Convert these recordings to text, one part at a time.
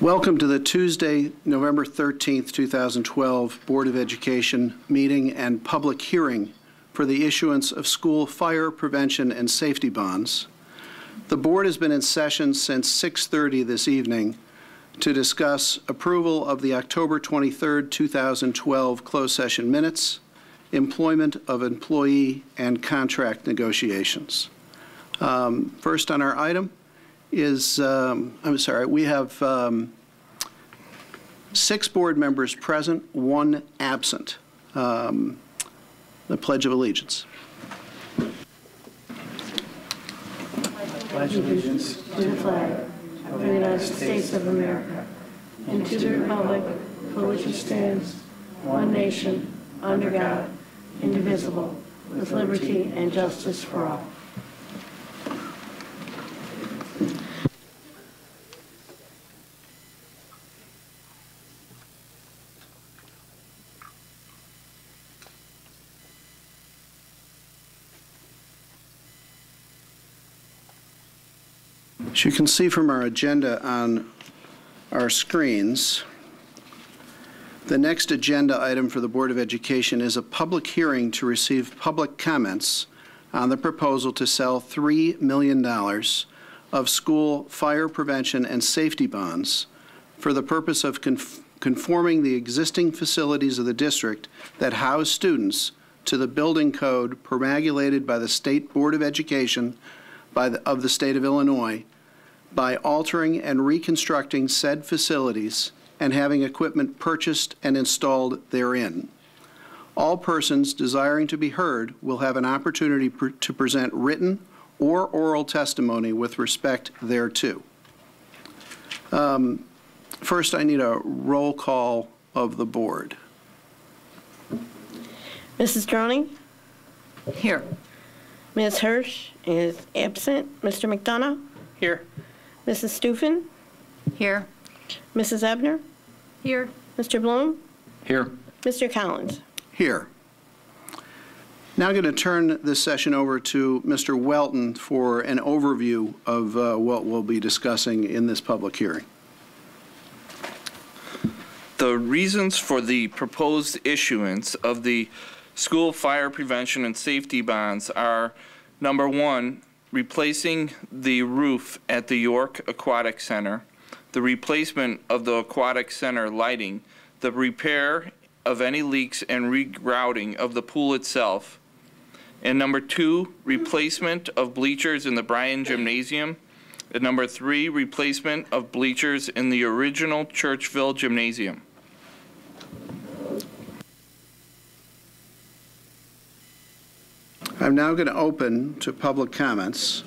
Welcome to the Tuesday, November 13th, 2012 Board of Education meeting and public hearing for the issuance of school fire prevention and safety bonds. The board has been in session since 6:30 this evening to discuss approval of the October 23rd, 2012 closed session minutes, employment of employee, and contract negotiations. First on our item is, we have 6 board members present, 1 absent. The Pledge of Allegiance. Pledge allegiance to the flag of the United States of America and to the republic for which it stands, one nation, under God, indivisible, with liberty and justice for all. As you can see from our agenda on our screens, the next agenda item for the Board of Education is a public hearing to receive public comments on the proposal to sell $3 million of school fire prevention and safety bonds for the purpose of conforming the existing facilities of the district that house students to the building code promulgated by the State Board of Education of the State of Illinois, by altering and reconstructing said facilities and having equipment purchased and installed therein. All persons desiring to be heard will have an opportunity to present written or oral testimony with respect thereto. First, I need a roll call of the board. Mrs. Droney? Here. Ms. Hirsch is absent. Mr. McDonough? Here. Mrs. Stufen? Here. Mrs. Ebner? Here. Mr. Bloom? Here. Mr. Collins? Here. Now I'm going to turn this session over to Mr. Welton for an overview of what we'll be discussing in this public hearing. The reasons for the proposed issuance of the school fire prevention and safety bonds are, number 1, replacing the roof at the York Aquatic Center, the replacement of the Aquatic Center lighting, the repair of any leaks and rerouting of the pool itself, and number 2, replacement of bleachers in the Bryan Gymnasium, and number 3, replacement of bleachers in the original Churchville Gymnasium. I'm now going to open to public comments.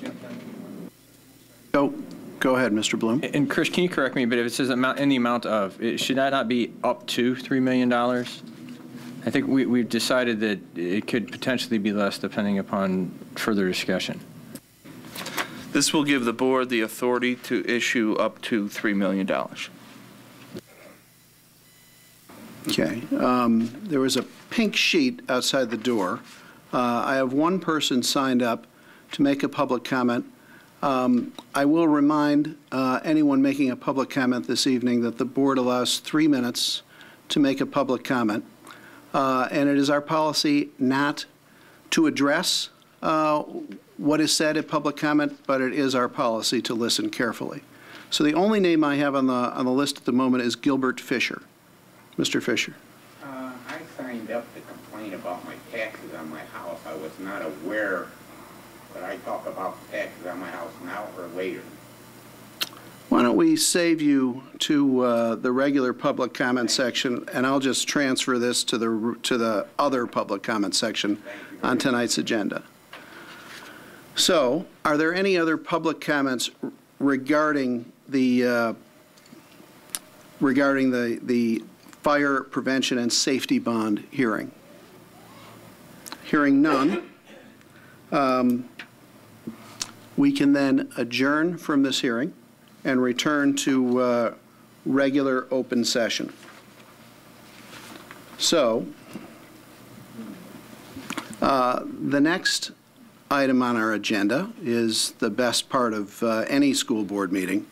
Go ahead, Mr. Bloom. And Chris, can you correct me, but if it says amount, in the amount of, should that not be up to $3 million? I think we've decided that it could potentially be less depending upon further discussion. This will give the board the authority to issue up to $3 million. Okay. There was a pink sheet outside the door. I have 1 person signed up to make a public comment. I will remind anyone making a public comment this evening that the board allows 3 minutes to make a public comment. And it is our policy not to address what is said at public comment, but it is our policy to listen carefully. So the only name I have on the list at the moment is Gilbert Fisher. Mr. Fisher. I signed up to complain about my taxes on my house. I was not aware that I talk about taxes on my house now or later. Why don't we save you to the regular public comment section, and I'll just transfer this to the other public comment section on tonight's agenda. So, are there any other public comments regarding the fire prevention and safety bond hearing? Hearing none, we can then adjourn from this hearing and return to regular open session. So, the next item on our agenda is the best part of any school board meeting,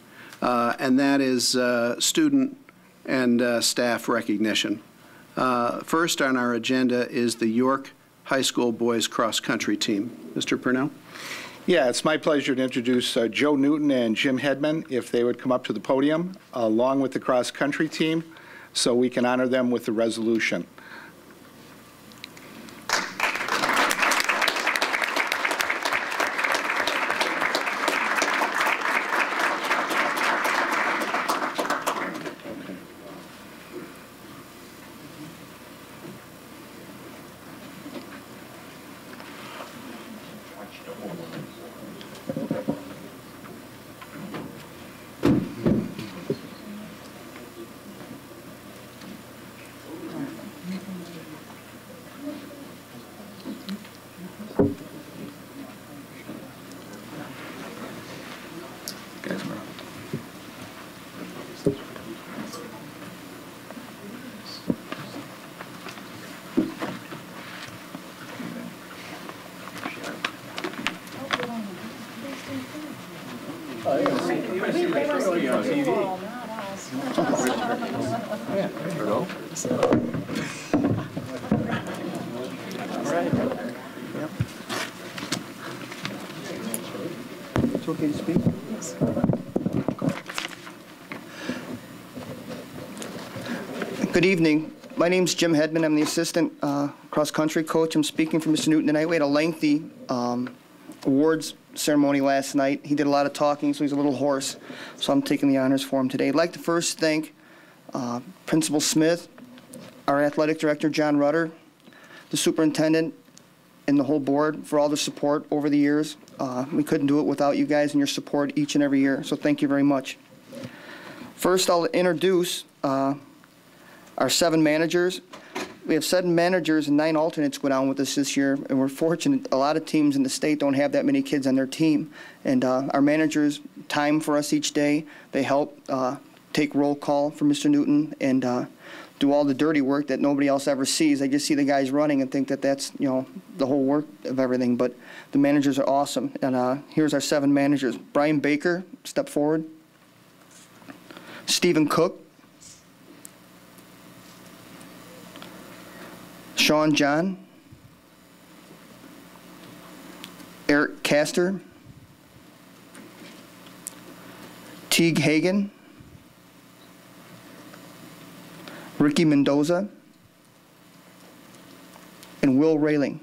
and that is student and staff recognition. First on our agenda is the York High School boys cross-country team. Mr. Purnell? Yeah, it's my pleasure to introduce Joe Newton and Jim Hedman, if they would come up to the podium, along with the cross-country team, so we can honor them with the resolution. It's okay to speak? Yes. Good evening. My name's Jim Hedman. I'm the assistant cross-country coach. I'm speaking for Mr. Newton tonight. We had a lengthy awards ceremony last night. He did a lot of talking, so he's a little hoarse. So I'm taking the honors for him today. I'd like to first thank Principal Smith, our athletic director, John Rutter, the superintendent, and the whole board for all the support over the years. We couldn't do it without you guys and your support each and every year, so thank you very much. First, I'll introduce our 7 managers. We have 7 managers and 9 alternates go down with us this year, and we're fortunate. A lot of teams in the state don't have that many kids on their team, and our managers time for us each day. They help take roll call for Mr. Newton and do all the dirty work that nobody else ever sees. They just see the guys running and think that that's, you know, the whole work of everything. But the managers are awesome. And here's our 7 managers. Brian Baker, step forward. Stephen Cook. Sean John. Eric Castor. Teague Hagan. Ricky Mendoza, and Will Railing.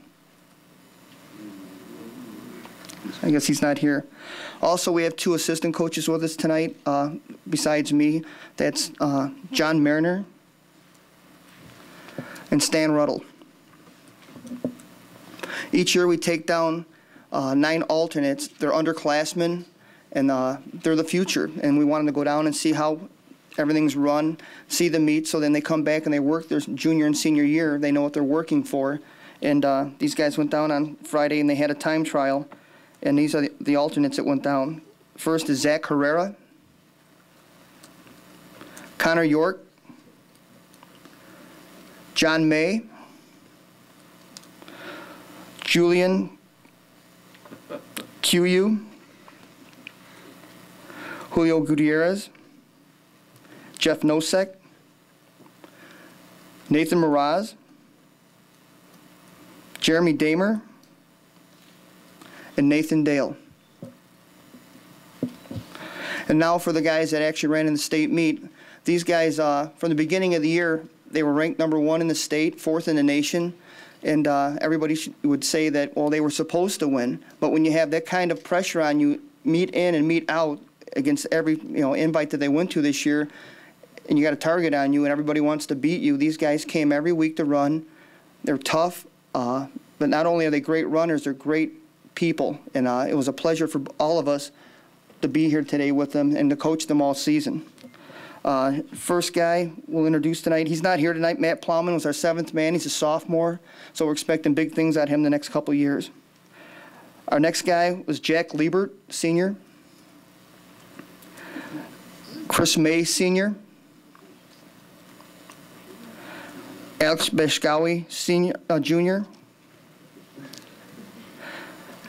I guess he's not here. Also, we have 2 assistant coaches with us tonight, besides me. That's John Mariner and Stan Ruddle. Each year we take down 9 alternates. They're underclassmen, and they're the future. And we want them to go down and see how everything's run, see the meet, so then they come back and they work their junior and senior year. They know what they're working for. And these guys went down on Friday and they had a time trial. And these are the alternates that went down. First is Zach Herrera, Connor York, John May, Julian Q.U., Julio Gutierrez, Jeff Nosek, Nathan Mraz, Jeremy Damer, and Nathan Dale. And now for the guys that actually ran in the state meet. These guys, from the beginning of the year, they were ranked #1 in the state, 4th in the nation, and everybody would say that, well, they were supposed to win. But when you have that kind of pressure on you, meet in and meet out against every invite that they went to this year, and you got a target on you and everybody wants to beat you. These guys came every week to run. They're tough, but not only are they great runners, they're great people. And it was a pleasure for all of us to be here today with them and to coach them all season. First guy we'll introduce tonight, he's not here tonight. Matt Plowman was our 7th man. He's a sophomore, so we're expecting big things out of him the next couple years. Our next guy was Jack Liebert, senior. Chris May, senior. Alex Beshkawi, junior.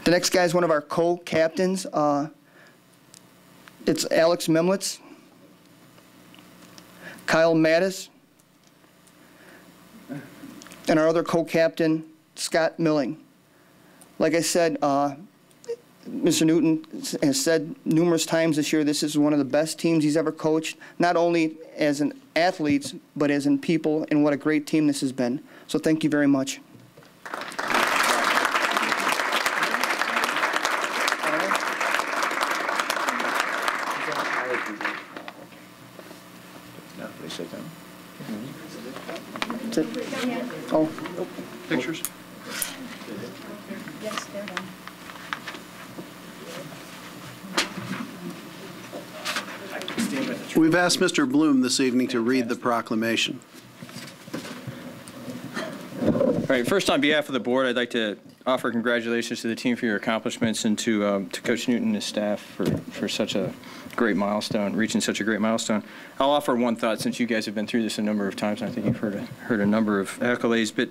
The next guy is one of our co-captains, It's Alex Mimlitz, Kyle Mattis, and our other co-captain, Scott Milling. Like I said, Mr. Newton has said numerous times this year, this is one of the best teams he's ever coached, not only as an athletes, but as in people, and what a great team this has been. So thank you very much. Oh, Pictures? Yes, they're done. We've asked Mr. Bloom this evening to read the proclamation. All right, first on behalf of the board, I'd like to offer congratulations to the team for your accomplishments and to Coach Newton and his staff for such a great milestone, reaching such a great milestone. I'll offer one thought since you guys have been through this a number of times, and I think you've heard a number of accolades, but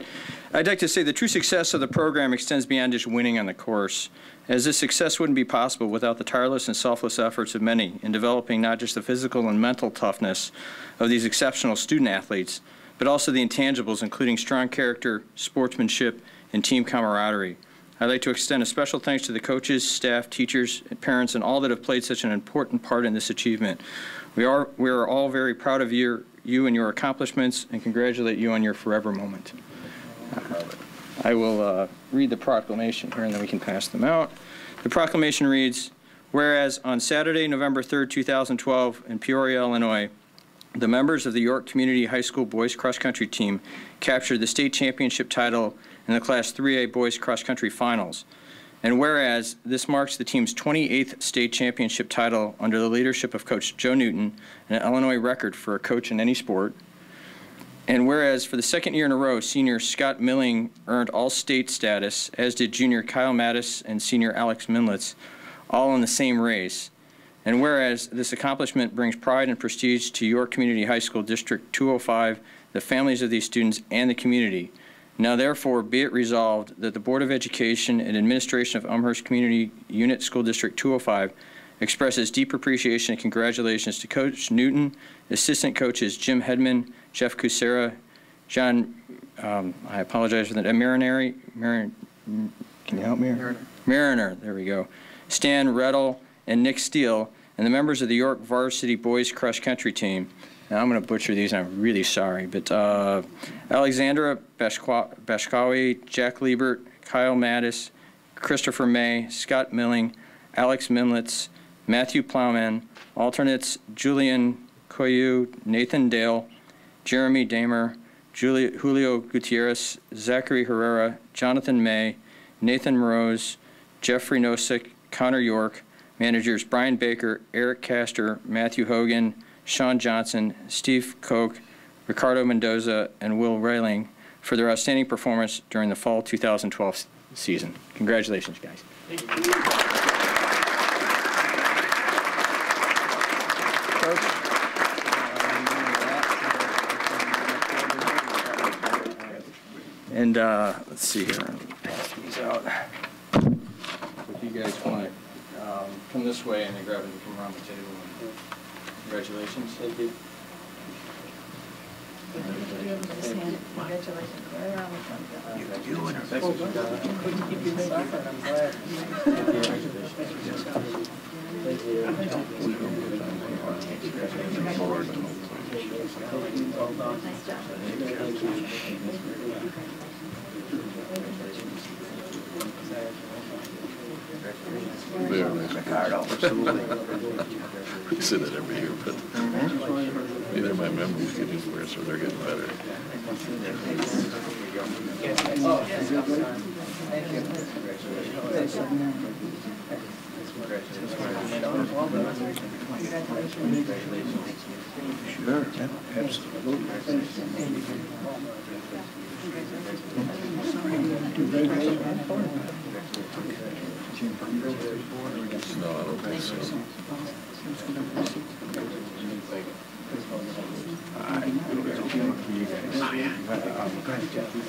I'd like to say the true success of the program extends beyond just winning on the course, as this success wouldn't be possible without the tireless and selfless efforts of many in developing not just the physical and mental toughness of these exceptional student athletes, but also the intangibles, including strong character, sportsmanship, and team camaraderie. I'd like to extend a special thanks to the coaches, staff, teachers, and parents, and all that have played such an important part in this achievement. We are all very proud of you and your accomplishments, and congratulate you on your forever moment. I will read the proclamation here, and then we can pass them out. The proclamation reads, whereas on Saturday, November 3rd, 2012, in Peoria, Illinois, the members of the York Community High School boys cross-country team captured the state championship title in the Class 3A boys cross-country finals. And whereas this marks the team's 28th state championship title under the leadership of Coach Joe Newton, an Illinois record for a coach in any sport. And whereas for the second year in a row, senior Scott Milling earned all-state status, as did junior Kyle Mattis and senior Alex Mimlitz, all in the same race. And whereas this accomplishment brings pride and prestige to York Community High School District 205, the families of these students, and the community. Now therefore be it resolved that the Board of Education and Administration of Elmhurst Community Unit School District 205 expresses deep appreciation and congratulations to Coach Newton, assistant coaches Jim Hedman, Jeff Kucera, John, I apologize for that, Marinari, can you help me here? Mariner, there we go. Stan Rettel and Nick Steele, and the members of the York Varsity Boys Cross Country Team. Now, I'm going to butcher these, and I'm really sorry, but Alexandra Bashkawi, Jack Liebert, Kyle Mattis, Christopher May, Scott Milling, Alex Mimlitz, Matthew Plowman, alternates Julian Koyu, Nathan Dale, Jeremy Damer, Julio Gutierrez, Zachary Herrera, Jonathan May, Nathan Moroz, Jeffrey Nosek, Connor York, managers Brian Baker, Eric Castor, Matthew Hogan, Sean Johnson, Steve Koch, Ricardo Mendoza, and Will Railing for their outstanding performance during the fall 2012 season. Congratulations, guys. Thank you. And let's see here. Pass these out. If you guys want to come this way and then grab it and come around the table. Congratulations. Thank you. We say that every year, but either my memory's getting worse or they're getting better. Sure, absolutely. No, I don't think so.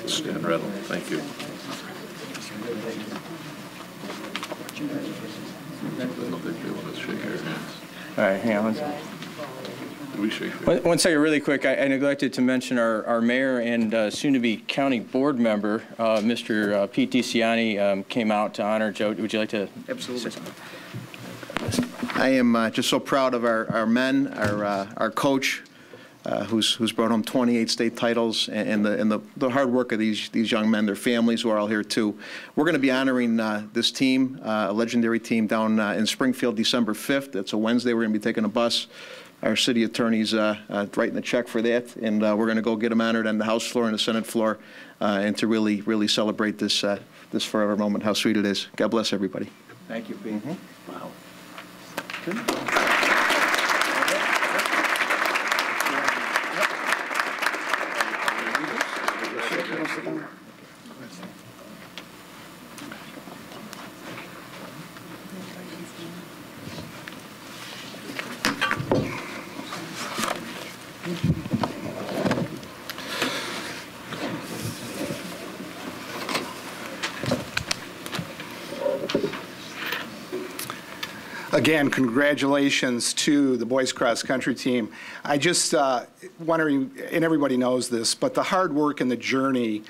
Stan Rettel, thank you. I don't think they want to shake our hands. All right, hang on. We shake hands. One second, really quick. I neglected to mention our mayor and soon-to-be county board member, Mr. Pete DeCiani, came out to honor Joe. Would you like to? Absolutely. I am just so proud of our men, our coach, who's brought home 28 state titles, and the hard work of these young men, their families who are all here too. We're going to be honoring this team, a legendary team, down in Springfield, December 5th. It's a Wednesday. We're going to be taking a bus. Our city attorney's writing a check for that, and we're going to go get them honored on the House floor and the Senate floor, and to really celebrate this forever moment. How sweet it is. God bless everybody. Thank you, Pete. Wow. Again, congratulations to the boys cross country team. I just wondering, and everybody knows this, but the hard work and the journey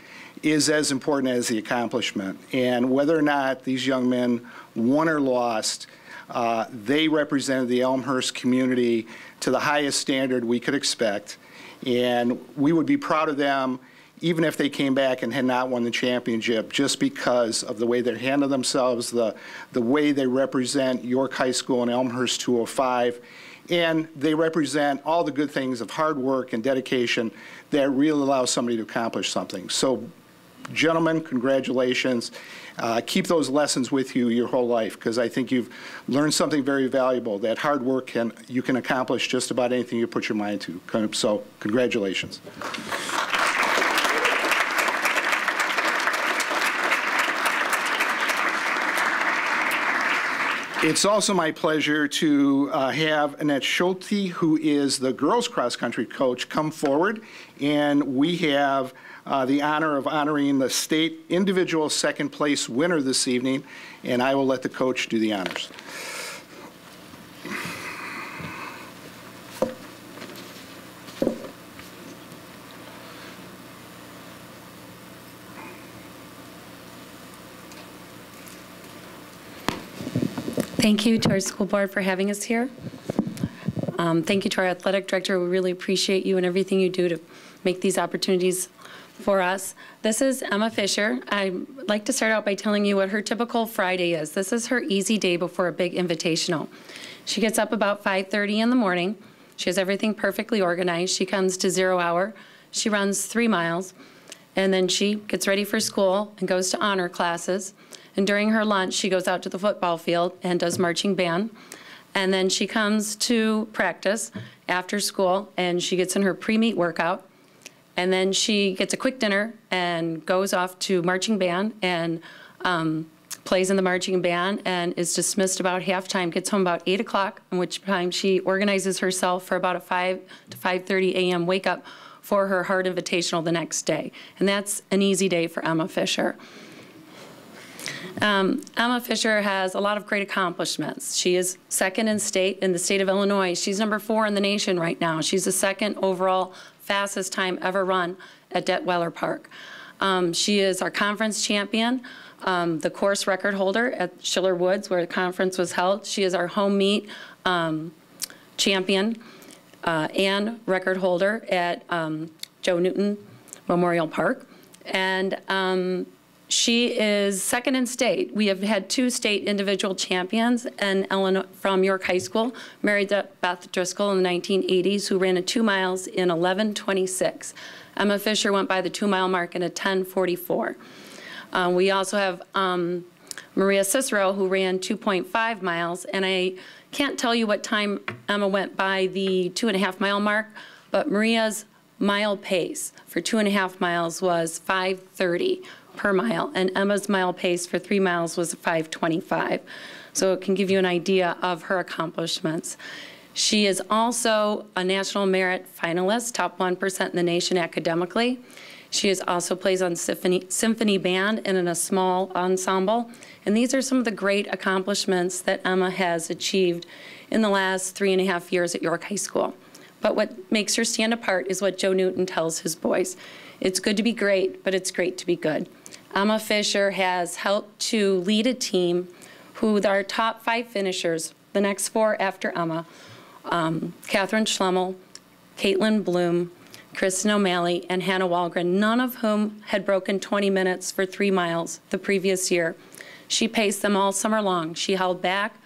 is as important as the accomplishment. And whether or not these young men won or lost, they represented the Elmhurst community to the highest standard we could expect. And we would be proud of them even if they came back and had not won the championship, just because of the way they handle themselves, the way they represent York High School and Elmhurst 205, and they represent all the good things of hard work and dedication that really allow somebody to accomplish something. So, gentlemen, congratulations. Keep those lessons with you your whole life, because I think you've learned something very valuable, that hard work you can accomplish just about anything you put your mind to. So, congratulations. It's also my pleasure to have Annette Schulte, who is the girls cross-country coach, come forward. And we have the honor of honoring the state individual second place winner this evening. And I will let the coach do the honors. Thank you to our school board for having us here. Thank you to our athletic director. We really appreciate you and everything you do to make these opportunities for us. This is Emma Fisher. I'd like to start out by telling you what her typical Friday is. This is her easy day before a big invitational. She gets up about 5:30 in the morning. She has everything perfectly organized. She comes to 0 hour. She runs 3 miles, and then she gets ready for school and goes to honor classes. And during her lunch, she goes out to the football field and does marching band. And then she comes to practice after school, and she gets in her pre-meet workout. And then she gets a quick dinner and goes off to marching band and plays in the marching band and is dismissed about halftime, gets home about 8 o'clock, in which time she organizes herself for about a 5 to 5:30 a.m. wake up for her Heart Invitational the next day. And that's an easy day for Emma Fisher. Emma Fisher has a lot of great accomplishments. She is second in the state of Illinois. She's number 4 in the nation right now. She's the second overall fastest time ever run at Detweiler Park. She is our conference champion, the course record holder at Schiller Woods where the conference was held. She is our home meet champion and record holder at Joe Newton Memorial Park. And she is second in state. We have had 2 state individual champions in Illinois, from York High School, Mary Beth Driscoll in the 1980s, who ran a 2 miles in 11:26. Emma Fisher went by the 2-mile mark in a 10:44. We also have Maria Cicero, who ran 2.5 miles, and I can't tell you what time Emma went by the 2.5-mile mark, but Maria's mile pace for 2.5 miles was 5:30 per mile, and Emma's mile pace for 3 miles was 5:25. So it can give you an idea of her accomplishments. She is also a National Merit finalist, top 1% in the nation academically. She also plays on symphony band and in a small ensemble. And these are some of the great accomplishments that Emma has achieved in the last 3.5 years at York High School. But what makes her stand apart is what Joe Newton tells his boys. It's good to be great, but it's great to be good. Emma Fisher has helped to lead a team who are top 5 finishers, the next 4 after Emma, Catherine Schlemmel, Caitlin Bloom, Kristen O'Malley, and Hannah Walgren, none of whom had broken 20 minutes for 3 miles the previous year. She paced them all summer long. She held back,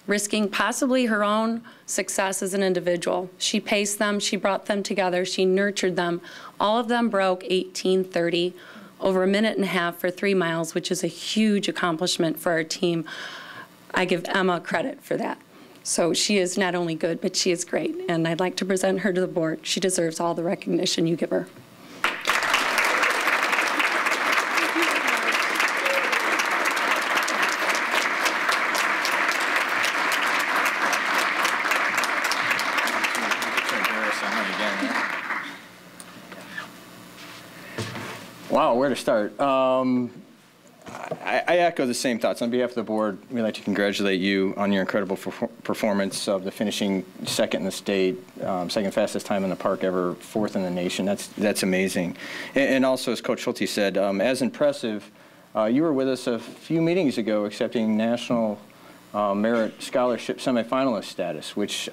risking possibly her own success as an individual. She paced them, she brought them together, she nurtured them. All of them broke 18:30 over 1.5 minutes for 3 miles, which is a huge accomplishment for our team. I give Emma credit for that. So she is not only good, but she is great, and I'd like to present her to the board. She deserves all the recognition you give her. Wow, where to start? I echo the same thoughts. On behalf of the board, we'd like to congratulate you on your incredible performance of the finishing second in the state, second fastest time in the park ever, 4th in the nation. That's amazing. And also, as Coach Schulte said, as impressive, you were with us a few meetings ago accepting National Merit Scholarship semifinalist status, which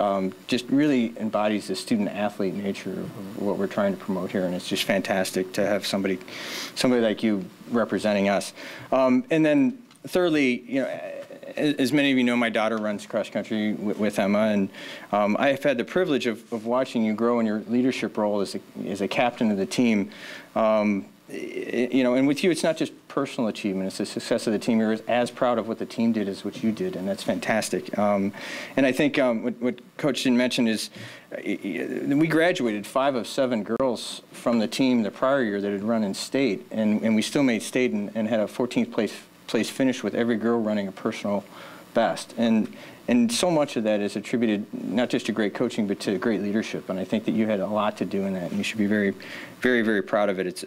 just really embodies the student-athlete nature of what we're trying to promote here, and it's just fantastic to have somebody like you representing us. And then thirdly, you know, as many of you know, my daughter runs cross country with Emma, and I've had the privilege of watching you grow in your leadership role as a captain of the team. You know, and with you, it's not just personal achievement, it's the success of the team. You're as proud of what the team did as what you did, and that's fantastic. And I think what Coach didn't mention is we graduated 5 of 7 girls from the team the prior year that had run in state, and we still made state and had a 14th place finish with every girl running a personal best. And so much of that is attributed not just to great coaching, but to great leadership. And I think that you had a lot to do in that, and you should be very, very, very proud of it.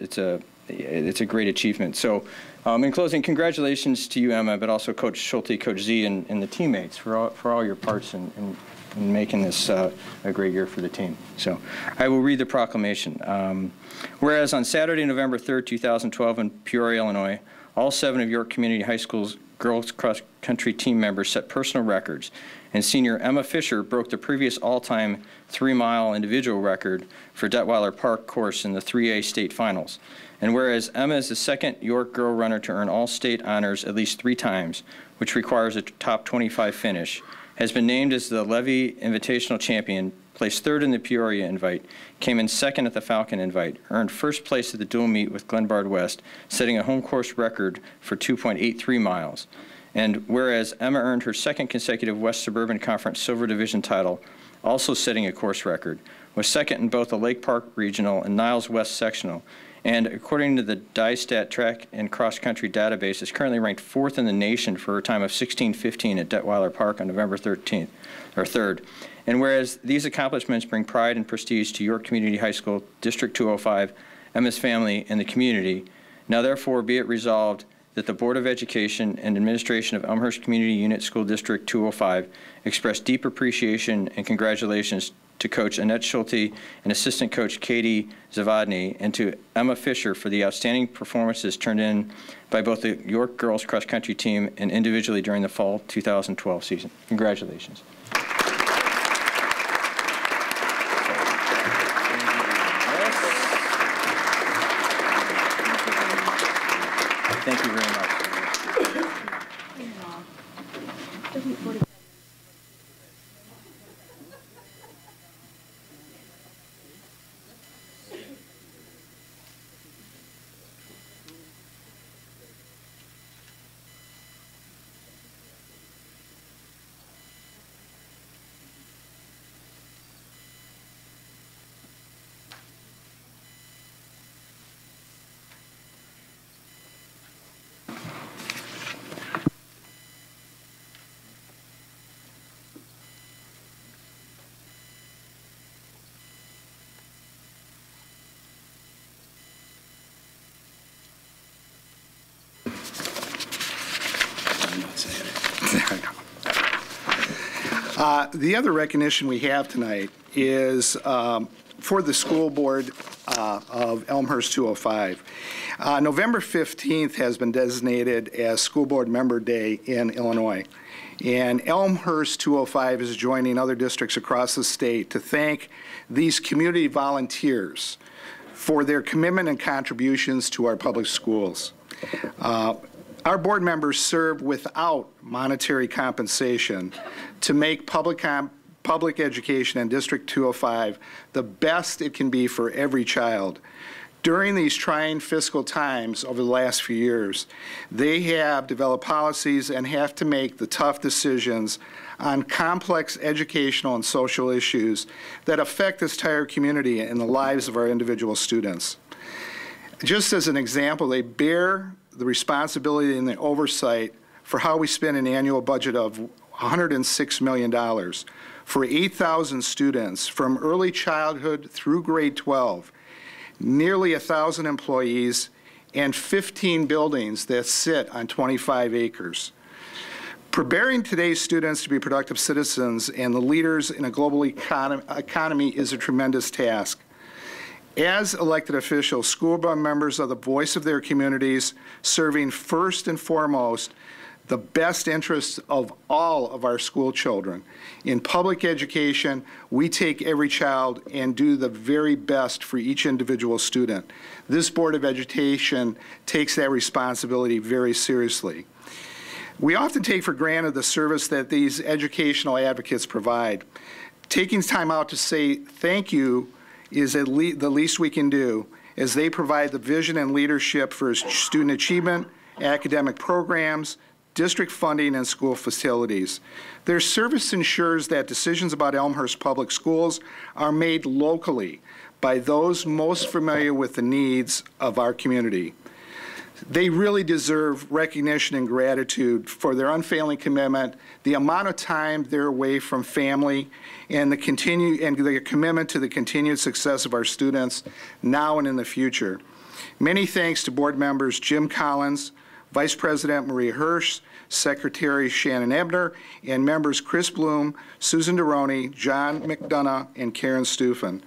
It's a great achievement. So in closing, congratulations to you, Emma, but also Coach Schulte, Coach Z, and the teammates for all your parts in making this a great year for the team. So I will read the proclamation. Whereas on Saturday, November 3rd, 2012 in Peoria, Illinois, all 7 of York Community High School's girls cross-country team members set personal records, and senior Emma Fisher broke the previous all-time 3-mile individual record for Detweiler Park course in the 3A state finals. And whereas Emma is the second York girl runner to earn all state honors at least 3 times, which requires a top 25 finish, has been named as the Levy Invitational Champion, placed 3rd in the Peoria Invite, came in 2nd at the Falcon Invite, earned 1st place at the dual meet with Glenbard West, setting a home course record for 2.83 miles. And whereas Emma earned her 2nd consecutive West Suburban Conference Silver Division title, also setting a course record, was 2nd in both the Lake Park Regional and Niles West Sectional, and according to the DISTAT Track and Cross Country database, is currently ranked 4th in the nation for a time of 16:15 at Detweiler Park on November 3rd. And whereas these accomplishments bring pride and prestige to York Community High School, District 205, Emma's family, and the community, now therefore be it resolved that the Board of Education and Administration of Elmhurst Community Unit School District 205 express deep appreciation and congratulations to Coach Annette Schulte and Assistant Coach Katie Zavadny, and to Emma Fisher for the outstanding performances turned in by both the York girls cross country team and individually during the fall 2012 season. Congratulations. Thank you very much. The other recognition we have tonight is for the school board of Elmhurst 205. November 15th has been designated as School Board Member Day in Illinois. And Elmhurst 205 is joining other districts across the state to thank these community volunteers for their commitment and contributions to our public schools. Our board members serve without monetary compensation to make public education in District 205 the best it can be for every child. During these trying fiscal times over the last few years, they have developed policies and have to make the tough decisions on complex educational and social issues that affect this entire community and the lives of our individual students. Just as an example, they bear the responsibility and the oversight for how we spend an annual budget of $106 million for 8,000 students from early childhood through grade 12, nearly 1,000 employees, and 15 buildings that sit on 25 acres. Preparing today's students to be productive citizens and the leaders in a global economy is a tremendous task. As elected officials, school board members are the voice of their communities, serving first and foremost the best interests of all of our school children. In public education, we take every child and do the very best for each individual student. This Board of Education takes that responsibility very seriously. We often take for granted the service that these educational advocates provide. Taking time out to say thank you is the least we can do, as they provide the vision and leadership for student achievement, academic programs, district funding, and school facilities. Their service ensures that decisions about Elmhurst Public Schools are made locally by those most familiar with the needs of our community. They really deserve recognition and gratitude for their unfailing commitment, the amount of time they're away from family, and the commitment to the continued success of our students now and in the future. Many thanks to board members Jim Collins, Vice President Maria Hirsch, Secretary Shannon Ebner, and members Chris Bloom, Susan Deroni, John McDonough, and Karen Stufen.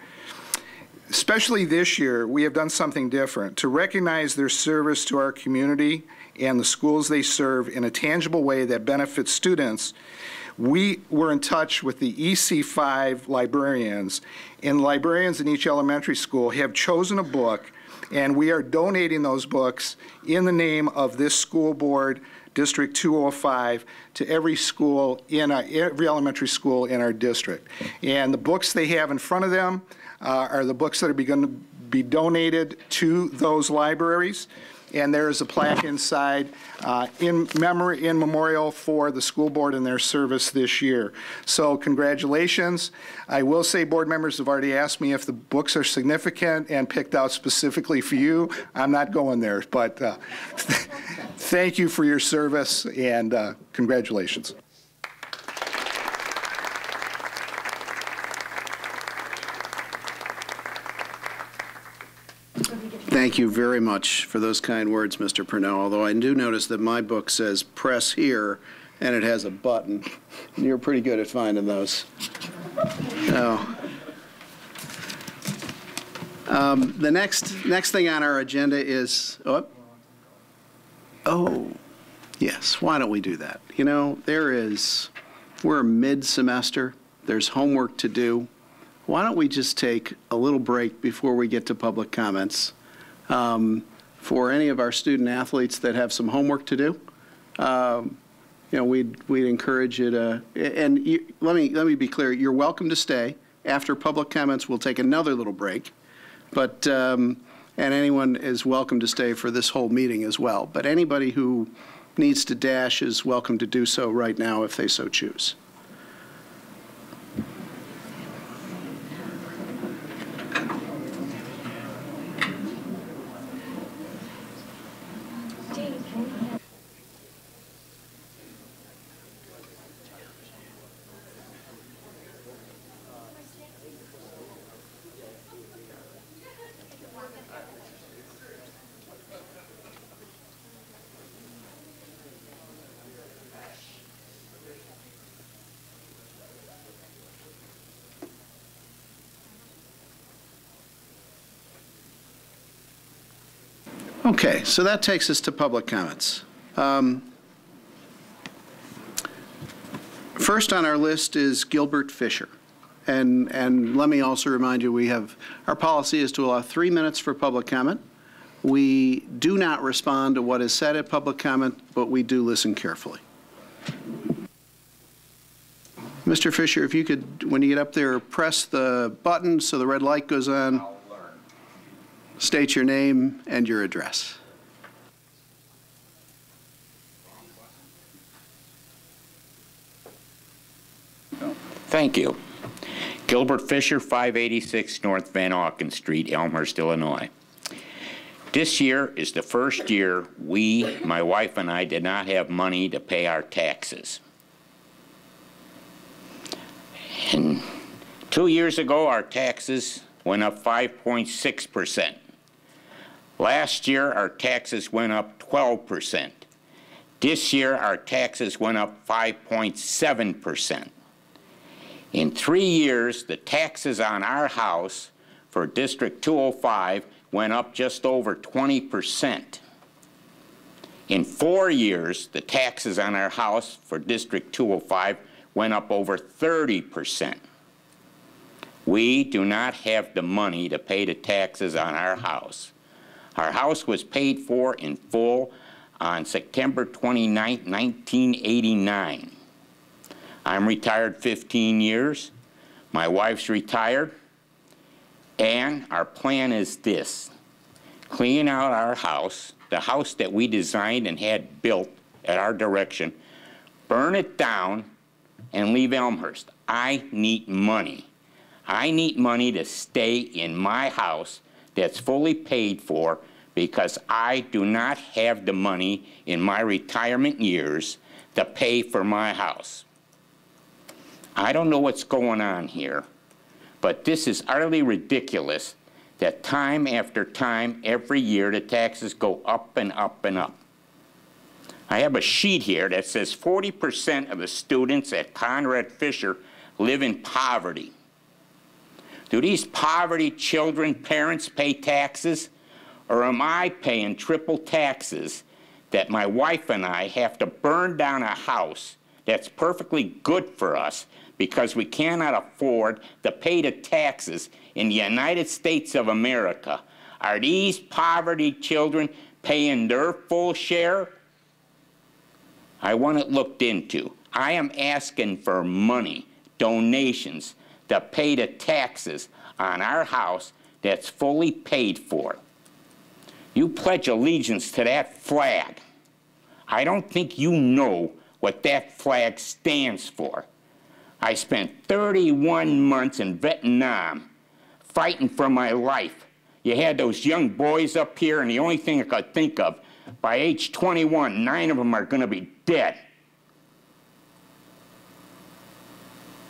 Especially this year, we have done something different to recognize their service to our community and the schools they serve in a tangible way that benefits students. We were in touch with the EC5 librarians, and librarians in each elementary school have chosen a book, and we are donating those books in the name of this school board, District 205, to every school every elementary school in our district. And the books they have in front of them are the books that are going to be donated to those libraries. And there is a plaque inside in memorial for the school board and their service this year. So congratulations. I will say board members have already asked me if the books are significant and picked out specifically for you. I'm not going there, but thank you for your service and congratulations. Thank you very much for those kind words, Mr. Purnell, although I do notice that my book says press here, and it has a button. You're pretty good at finding those. The next thing on our agenda is, yes, why don't we do that? You know, we're mid-semester, there's homework to do. Why don't we just take a little break before we get to public comments? For any of our student athletes that have some homework to do, you know, we'd encourage you to, and let me be clear, you're welcome to stay. After public comments, we'll take another little break, but, and anyone is welcome to stay for this whole meeting as well. But anybody who needs to dash is welcome to do so right now if they so choose. Okay, so that takes us to public comments. First on our list is Gilbert Fisher. And let me also remind you, our policy is to allow 3 minutes for public comment. We do not respond to what is said at public comment, but we do listen carefully. Mr. Fisher, if you could, when you get up there, press the button so the red light goes on. I'll learn. State your name and your address. Thank you. Gilbert Fisher, 586 North Van Auken Street, Elmhurst, Illinois. This year is the first year my wife and I, did not have money to pay our taxes. And 2 years ago, our taxes went up 5.6%. Last year, our taxes went up 12%. This year, our taxes went up 5.7%. In 3 years, the taxes on our house for District 205 went up just over 20%. In 4 years, the taxes on our house for District 205 went up over 30%. We do not have the money to pay the taxes on our house. Our house was paid for in full on September 29, 1989. I'm retired 15 years. My wife's retired. And our plan is this: clean out our house, the house that we designed and had built at our direction, burn it down, and leave Elmhurst. I need money. I need money to stay in my house that's fully paid for, because I do not have the money in my retirement years to pay for my house. I don't know what's going on here, but this is utterly ridiculous that time after time, every year, the taxes go up and up and up. I have a sheet here that says 40% of the students at Conrad Fisher live in poverty. Do these poverty children parents pay taxes, or am I paying triple taxes that my wife and I have to burn down a house that's perfectly good for us because we cannot afford to pay the taxes in the United States of America? Are these poverty children paying their full share? I want it looked into. I am asking for money, donations, to pay the taxes on our house that's fully paid for. You pledge allegiance to that flag. I don't think you know what that flag stands for. I spent 31 months in Vietnam fighting for my life. You had those young boys up here, and the only thing I could think of, by age 21, 9 of them are going to be dead.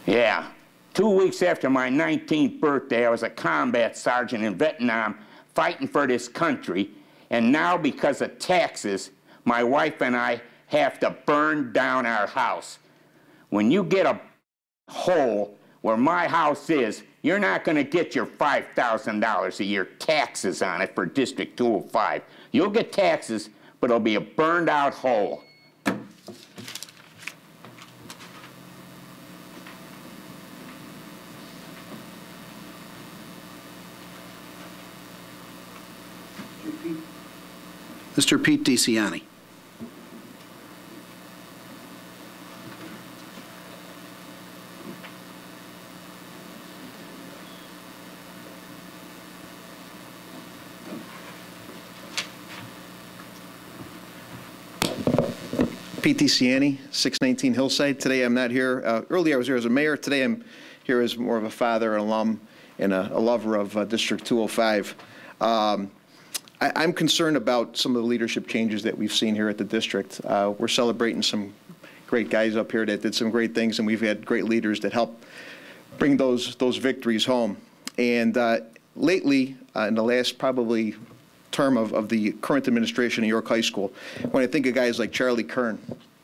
Yeah. 2 weeks after my 19th birthday, I was a combat sergeant in Vietnam fighting for this country, and now because of taxes, my wife and I have to burn down our house. When you get a hole where my house is, you're not going to get your $5,000 a year taxes on it for District 205. You'll get taxes, but it'll be a burned out hole. Mr. Pete DeCiani. Pete DeCiani, 619 Hillside. Today I'm not here. Earlier I was here as a mayor. Today I'm here as more of a father, an alum, and a lover of District 205. I'm concerned about some of the leadership changes that we've seen here at the district. We're celebrating some great guys up here that did some great things, and we've had great leaders that helped bring those victories home. And lately, in the last probably term of the current administration at York High School, when I think of guys like Charlie Kern,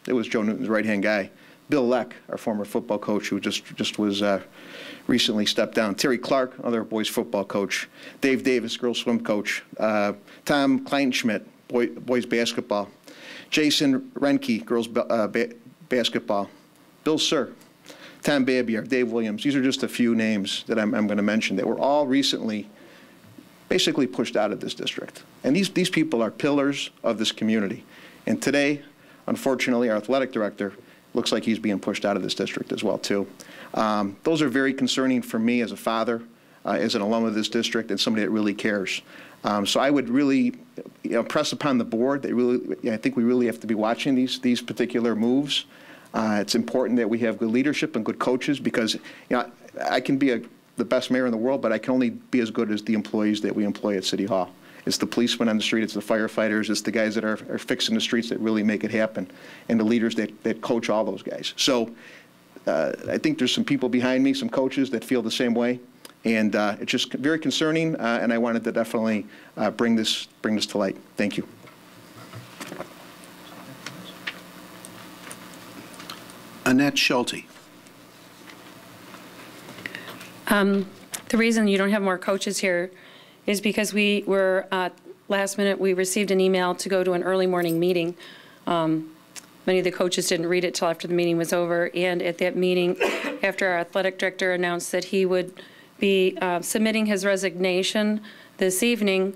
it was Joe Newton's right-hand guy, Bill Leck, our former football coach, who just was recently stepped down. Terry Clark, other boys football coach. Dave Davis, girls swim coach. Tom Kleinschmidt, boys basketball. Jason Renke, girls basketball. Bill Sir, Tom Babiar, Dave Williams. These are just a few names that I'm going to mention that were all recently basically pushed out of this district. And these people are pillars of this community. And today, unfortunately, our athletic director looks like he's being pushed out of this district as well, too. Those are very concerning for me as a father, as an alum of this district, and somebody that really cares. So I would really press upon the board that I think we really have to be watching these particular moves. It's important that we have good leadership and good coaches because I can be the best mayor in the world, but I can only be as good as the employees that we employ at City Hall. It's the policemen on the street, it's the firefighters, it's the guys that are fixing the streets that really make it happen, and the leaders that coach all those guys. So I think there's some people behind me, some coaches that feel the same way, and it's just very concerning, and I wanted to definitely bring this to light. Thank you. Annette Schulte. The reason you don't have more coaches here is because we were, last minute, we received an email to go to an early morning meeting. Many of the coaches didn't read it till after the meeting was over, and at that meeting, after our athletic director announced that he would be submitting his resignation this evening,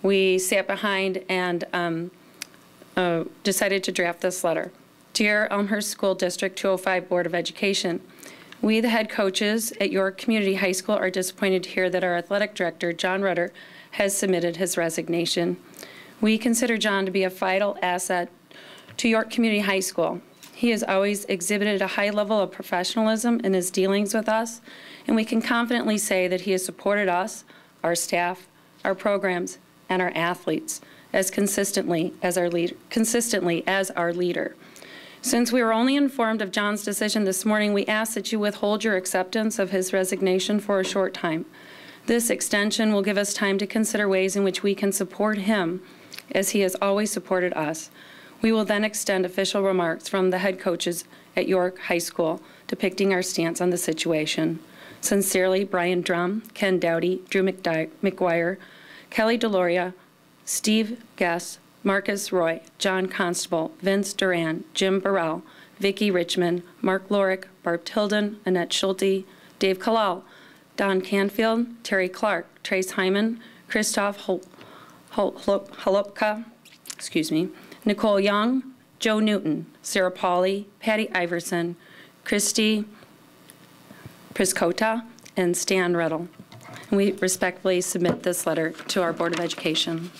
we sat behind and decided to draft this letter. Dear Elmhurst School District 205 Board of Education, we, the head coaches at York Community High School, are disappointed to hear that our athletic director, John Rutter, has submitted his resignation. We consider John to be a vital asset to York Community High School. He has always exhibited a high level of professionalism in his dealings with us, and we can confidently say that he has supported us, our staff, our programs, and our athletes as consistently as our leader. Since we were only informed of John's decision this morning, we ask that you withhold your acceptance of his resignation for a short time. This extension will give us time to consider ways in which we can support him as he has always supported us. We will then extend official remarks from the head coaches at York High School depicting our stance on the situation. Sincerely, Brian Drum, Ken Dowdy, Drew McGuire, Kelly Deloria, Steve Guess, Marcus Roy, John Constable, Vince Duran, Jim Burrell, Vicki Richmond, Mark Lorick, Barb Tilden, Annette Schulte, Dave Kalal, Don Canfield, Terry Clark, Trace Hyman, Christoph Holupka, Nicole Young, Joe Newton, Sarah Pauley, Patty Iverson, Christy Priscota, and Stan Rettel. And we respectfully submit this letter to our Board of Education.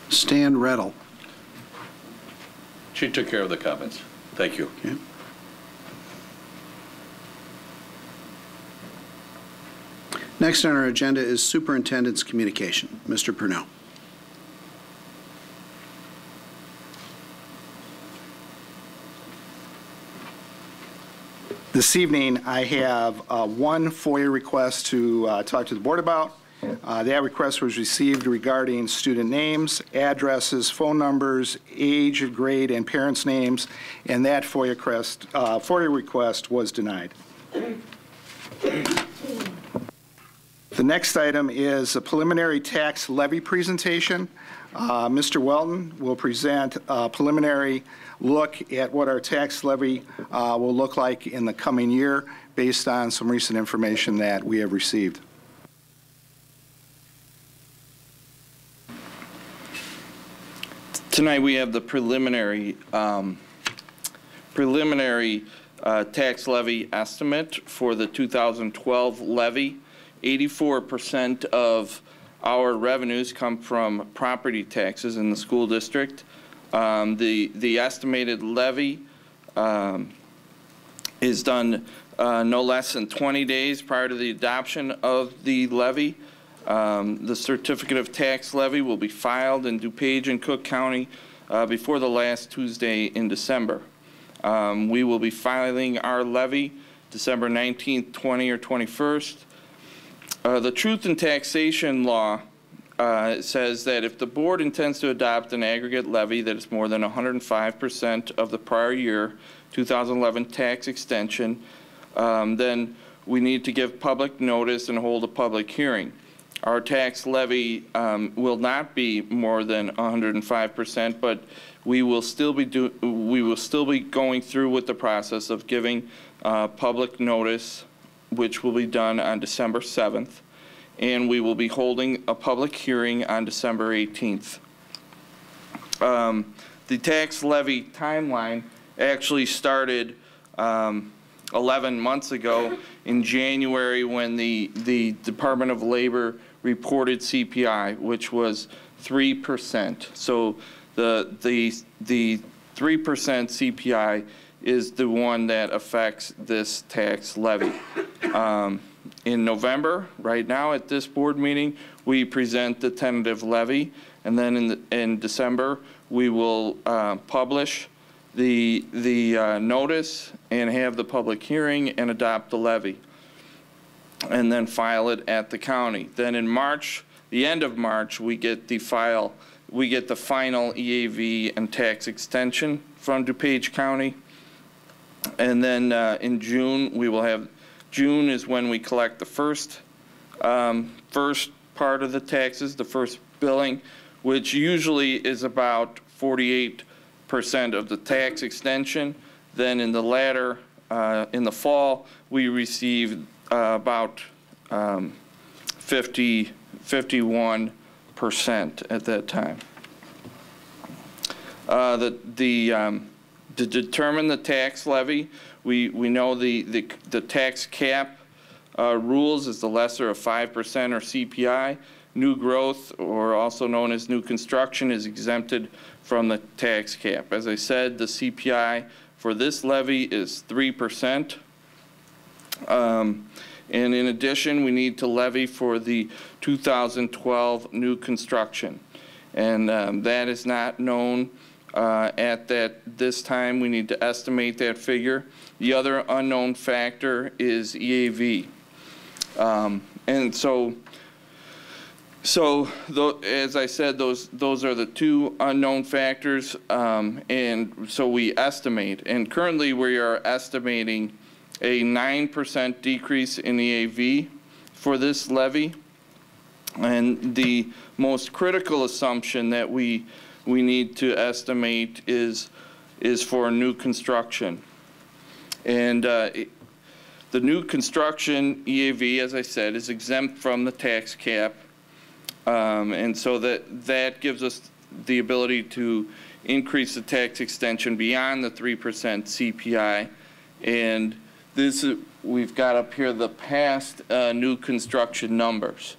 Stan Rettel. She took care of the comments. Thank you. Okay. Next on our agenda is Superintendent's Communication. Mr. Purnell. This evening, I have one FOIA request to talk to the board about. That request was received regarding student names, addresses, phone numbers, age, grade, and parents' names, and that FOIA request was denied. The next item is a preliminary tax levy presentation. Mr. Welton will present a preliminary look at what our tax levy will look like in the coming year based on some recent information that we have received. Tonight we have the preliminary tax levy estimate for the 2012 levy. 84% of our revenues come from property taxes in the school district. The estimated levy is done no less than 20 days prior to the adoption of the levy. The certificate of tax levy will be filed in DuPage and Cook County before the last Tuesday in December. We will be filing our levy December 19th, 20, or 21st. The truth in taxation law says that if the board intends to adopt an aggregate levy that is more than 105% of the prior year 2011 tax extension, then we need to give public notice and hold a public hearing. Our tax levy will not be more than 105%, but we will still be going through with the process of giving public notice, which will be done on December 7th, and we will be holding a public hearing on December 18th. The tax levy timeline actually started 11 months ago in January when the Department of Labor reported CPI, which was 3%. So the 3% CPI is the one that affects this tax levy. In November, right now at this board meeting, we present the tentative levy, and then in December we will publish the notice and have the public hearing and adopt the levy, and then file it at the county. Then in March, the end of March, we get the final EAV and tax extension from DuPage County, and then in June we will have. June is when we collect the first part of the taxes, the first billing, which usually is about 48% of the tax extension. Then in the latter, in the fall, we receive about 51% at that time. To determine the tax levy, we know the tax cap rules is the lesser of 5% or CPI. New growth, or also known as new construction, is exempted from the tax cap. As I said, the CPI for this levy is 3%. And in addition, we need to levy for the 2012 new construction. And that is not known at this time. We need to estimate that figure. The other unknown factor is EAV. And so as I said, those are the two unknown factors, and so we estimate. And currently we are estimating a 9% decrease in EAV for this levy. And the most critical assumption that we need to estimate is for new construction. And the new construction EAV, as I said, is exempt from the tax cap. And so that gives us the ability to increase the tax extension beyond the 3% CPI. And this, we've got up here the past new construction numbers.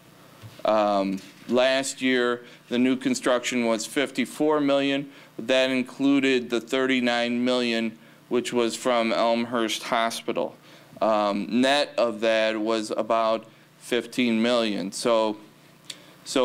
Last year, the new construction was $54 million. That included the $39 million, which was from Elmhurst Hospital. Net of that was about $15 million. So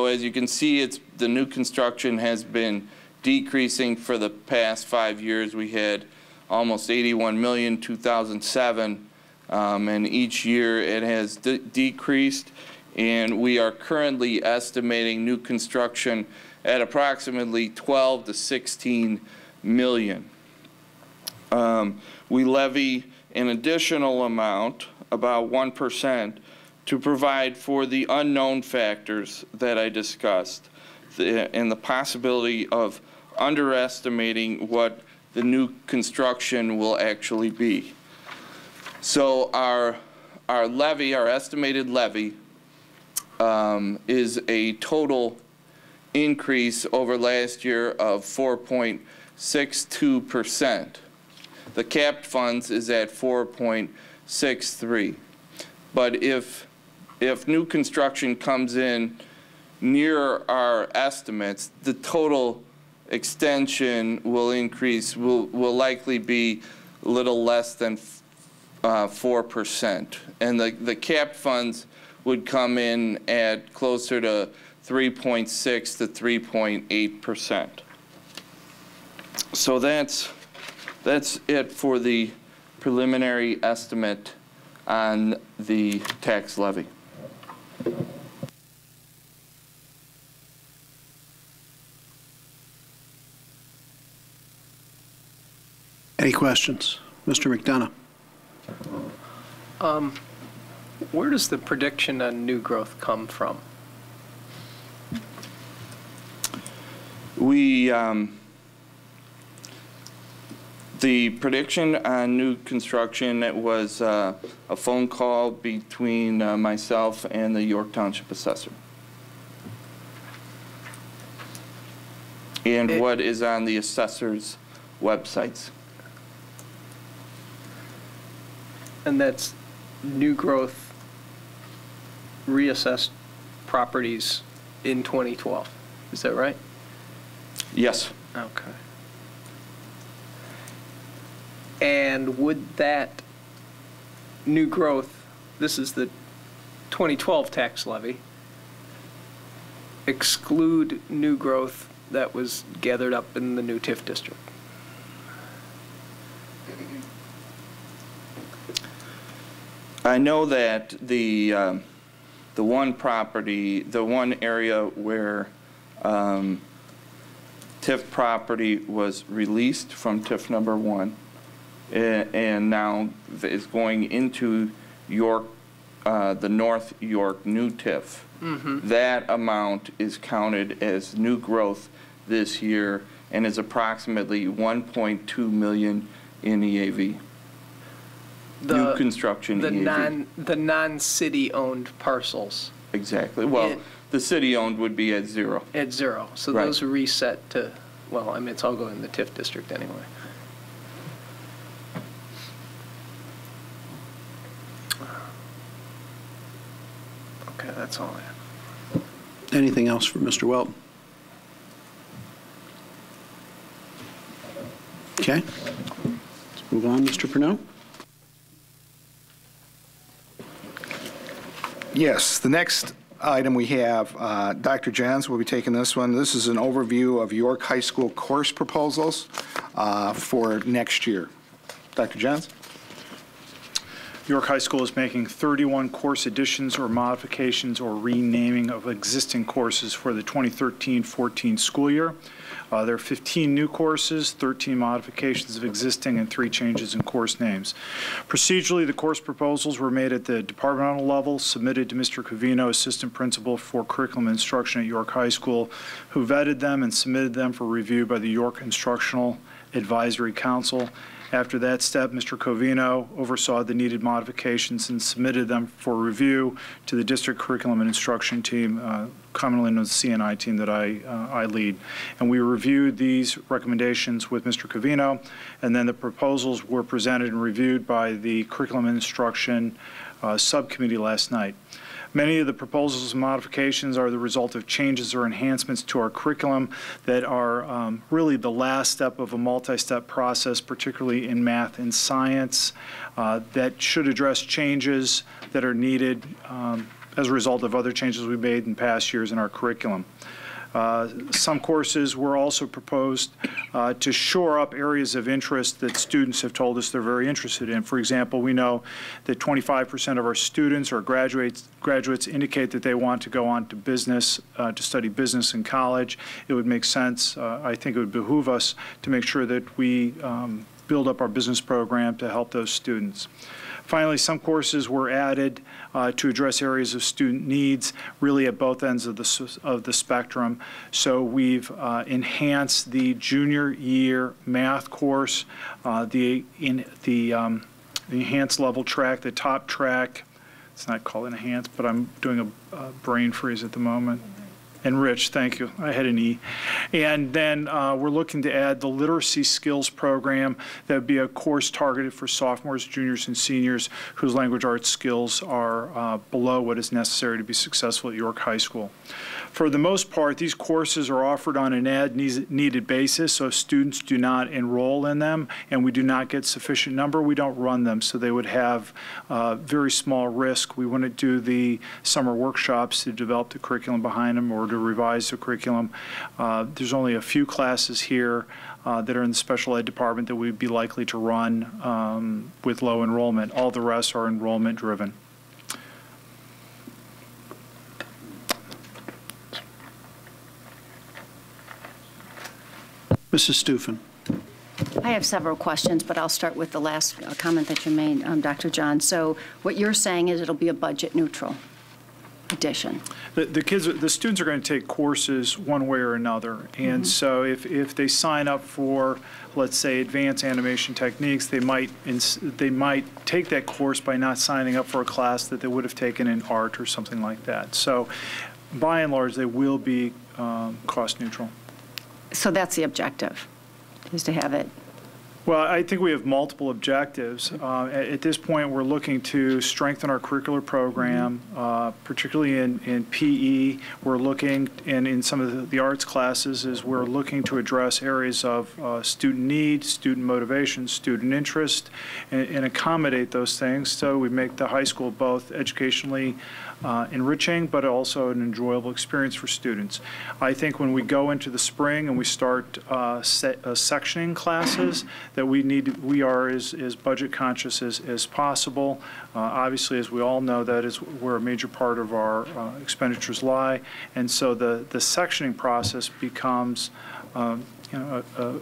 as you can see, the new construction has been decreasing for the past 5 years. We had almost $81 million in 2007, and each year it has decreased. And we are currently estimating new construction at approximately 12 to 16 million. We levy an additional amount, about 1%, to provide for the unknown factors that I discussed, and the possibility of underestimating what the new construction will actually be. So our levy, our estimated levy, is a total increase over last year of 4.62%. The capped funds is at 4.63. But if new construction comes in near our estimates, the total extension will increase, will likely be a little less than 4%. And the capped funds would come in at closer to 3.6 to 3.8%. So that's it for the preliminary estimate on the tax levy. Any questions? Mr. McDonough. Where does the prediction on new growth come from? The prediction on new construction, it was a phone call between myself and the York Township assessor. And what is on the assessor's websites. And that's new growth reassessed properties in 2012. Is that right? Yes. Okay. And would that new growth, this is the 2012 tax levy, exclude new growth that was gathered up in the new TIF district? I know that the one property, the one area where TIF property was released from TIF number 1 and now is going into York, the North York new TIF. Mm-hmm. That amount is counted as new growth this year and is approximately 1.2 million in EAV. New construction EAV. The non-city owned parcels. Exactly. Well, the city owned would be at 0. At 0. So right. Those reset to, well, I mean, it's all going in the TIF district anyway. Okay, that's all I have. Anything else for Mr. Welton? Okay. Let's move on, Mr. Pernod. Yes, the next item we have, Dr. Jans will be taking this one. This is an overview of York High School course proposals for next year. Dr. Jans? York High School is making 31 course additions or modifications or renaming of existing courses for the 2013-14 school year. There are 15 new courses, 13 modifications of existing, and 3 changes in course names. Procedurally, the course proposals were made at the departmental level, submitted to Mr. Covino, Assistant Principal for Curriculum and Instruction at York High School, who vetted them and submitted them for review by the York Instructional Advisory Council. After that step, Mr. Covino oversaw the needed modifications and submitted them for review to the District Curriculum and Instruction Team, commonly known as the CNI team that I lead. And we reviewed these recommendations with Mr. Covino, and then the proposals were presented and reviewed by the Curriculum and Instruction Subcommittee last night. Many of the proposals and modifications are the result of changes or enhancements to our curriculum that are really the last step of a multi-step process, particularly in math and science, that should address changes that are needed as a result of other changes we made in past years in our curriculum. Some courses were also proposed to shore up areas of interest that students have told us they're very interested in. For example, we know that 25% of our students or graduates indicate that they want to go on to business, to study business in college. It would make sense, I think it would behoove us to make sure that we build up our business program to help those students. Finally, some courses were added to address areas of student needs, really at both ends of the spectrum. So we've enhanced the junior year math course, the enhanced level track, the top track. It's not called enhanced, but I'm doing a brain freeze at the moment. Enrich, thank you. I had an E. And then we're looking to add the literacy skills program. That would be a course targeted for sophomores, juniors, and seniors whose language arts skills are below what is necessary to be successful at York High School. For the most part, these courses are offered on an as-needed basis, so if students do not enroll in them and we do not get sufficient number, we don't run them, so they would have very small risk. We wouldn't do the summer workshops to develop the curriculum behind them or to revise the curriculum. There's only a few classes here that are in the special ed department that we'd be likely to run with low enrollment. All the rest are enrollment driven. Mrs. Stufen. I have several questions, but I'll start with the last comment that you made, Dr. John. So what you're saying is it'll be a budget neutral addition. The students are going to take courses one way or another. And so if they sign up for, let's say, advanced animation techniques, they might take that course by not signing up for a class that they would have taken in art or something like that. So by and large, they will be cost neutral. So that's the objective, is to have it. Well, I think we have multiple objectives. At this point, we're looking to strengthen our curricular program, particularly in PE. We're looking, and in some of the arts classes, we're looking to address areas of student need, student motivation, student interest, and accommodate those things so we make the high school both educationally enriching, but also an enjoyable experience for students. I think when we go into the spring and we start sectioning classes, that we are as budget conscious as possible. Obviously, as we all know, that is where a major part of our expenditures lie, and so the sectioning process becomes a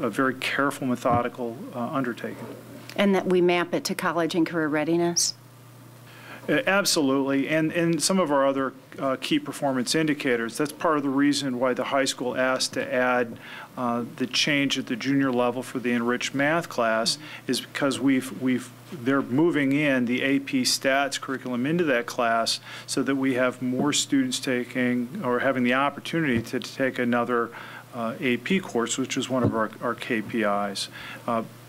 very careful, methodical undertaking. And that we map it to college and career readiness? Absolutely, and some of our other key performance indicators. That's part of the reason why the high school asked to add the change at the junior level for the enriched math class, is because they're moving in the AP Stats curriculum into that class so that we have more students taking or having the opportunity to take another AP course, which is one of our KPIs.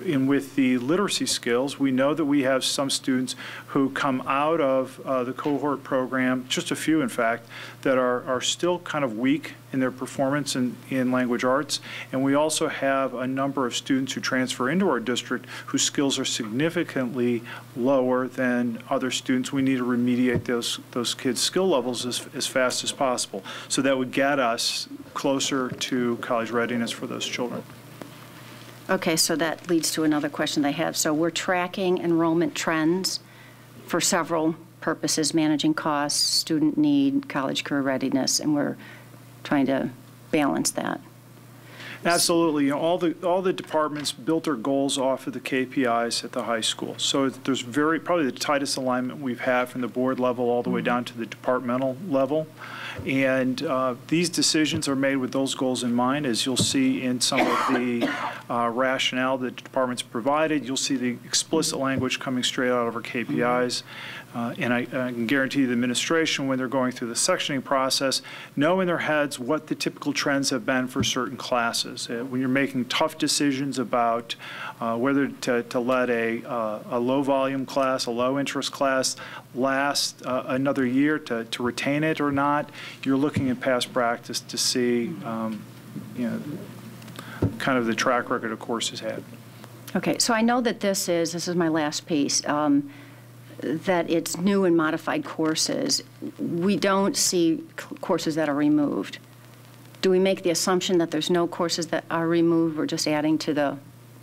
And with the literacy skills, we know that we have some students who come out of the cohort program, just a few in fact, that are still kind of weak in their performance in language arts. And we also have a number of students who transfer into our district whose skills are significantly lower than other students. We need to remediate those kids' skill levels as fast as possible. So that would get us closer to college readiness for those children. Okay, so that leads to another question I have. So we're tracking enrollment trends for several purposes: managing costs, student need, college career readiness, and we're trying to balance that. Absolutely. All the departments built their goals off of the KPIs at the high school. So there's probably the tightest alignment we've had from the board level all the way down to the departmental level. And these decisions are made with those goals in mind. As you'll see in some of the rationale that the departments provided, you'll see the explicit language coming straight out of our KPIs. And I can guarantee the administration, when they're going through the sectioning process, know in their heads what the typical trends have been for certain classes. When you're making tough decisions about whether to let a low-volume class, a low-interest class last another year, to retain it or not, you're looking at past practice to see kind of the track record of courses had. Okay, so I know that this is my last piece, that it's new and modified courses. We don't see courses that are removed. Do we make the assumption that there's no courses that are removed? We're just adding to the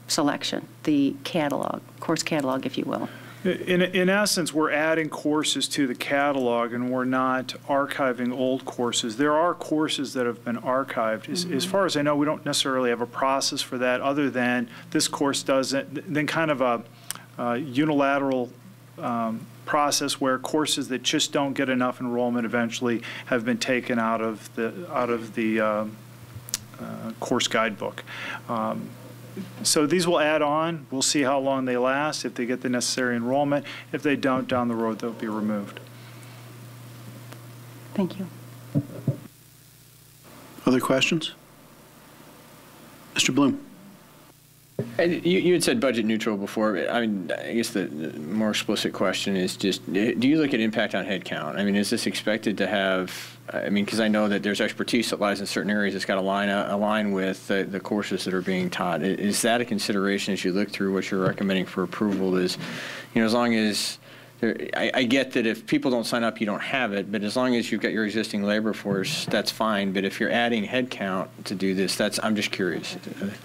selection, the catalog, course catalog, if you will? In essence, we're adding courses to the catalog, and we're not archiving old courses. There are courses that have been archived. As far as I know, we don't necessarily have a process for that other than this course doesn't, then kind of a unilateral process where courses that just don't get enough enrollment eventually have been taken out of the course guidebook. So these will add on. We'll see how long they last, if they get the necessary enrollment. If they don't, down the road, they'll be removed. Thank you. Other questions? Mr. Bloom. And you had said budget neutral before. I mean, I guess the more explicit question is just, do you look at impact on headcount? I mean, is this expected to have, I mean, because I know that there's expertise that lies in certain areas that's got to align with the courses that are being taught. Is that a consideration as you look through what you're recommending for approval? Is, as long as, I get that if people don't sign up, you don't have it, but as long as you've got your existing labor force, that's fine. But if you're adding headcount to do this, I'm just curious.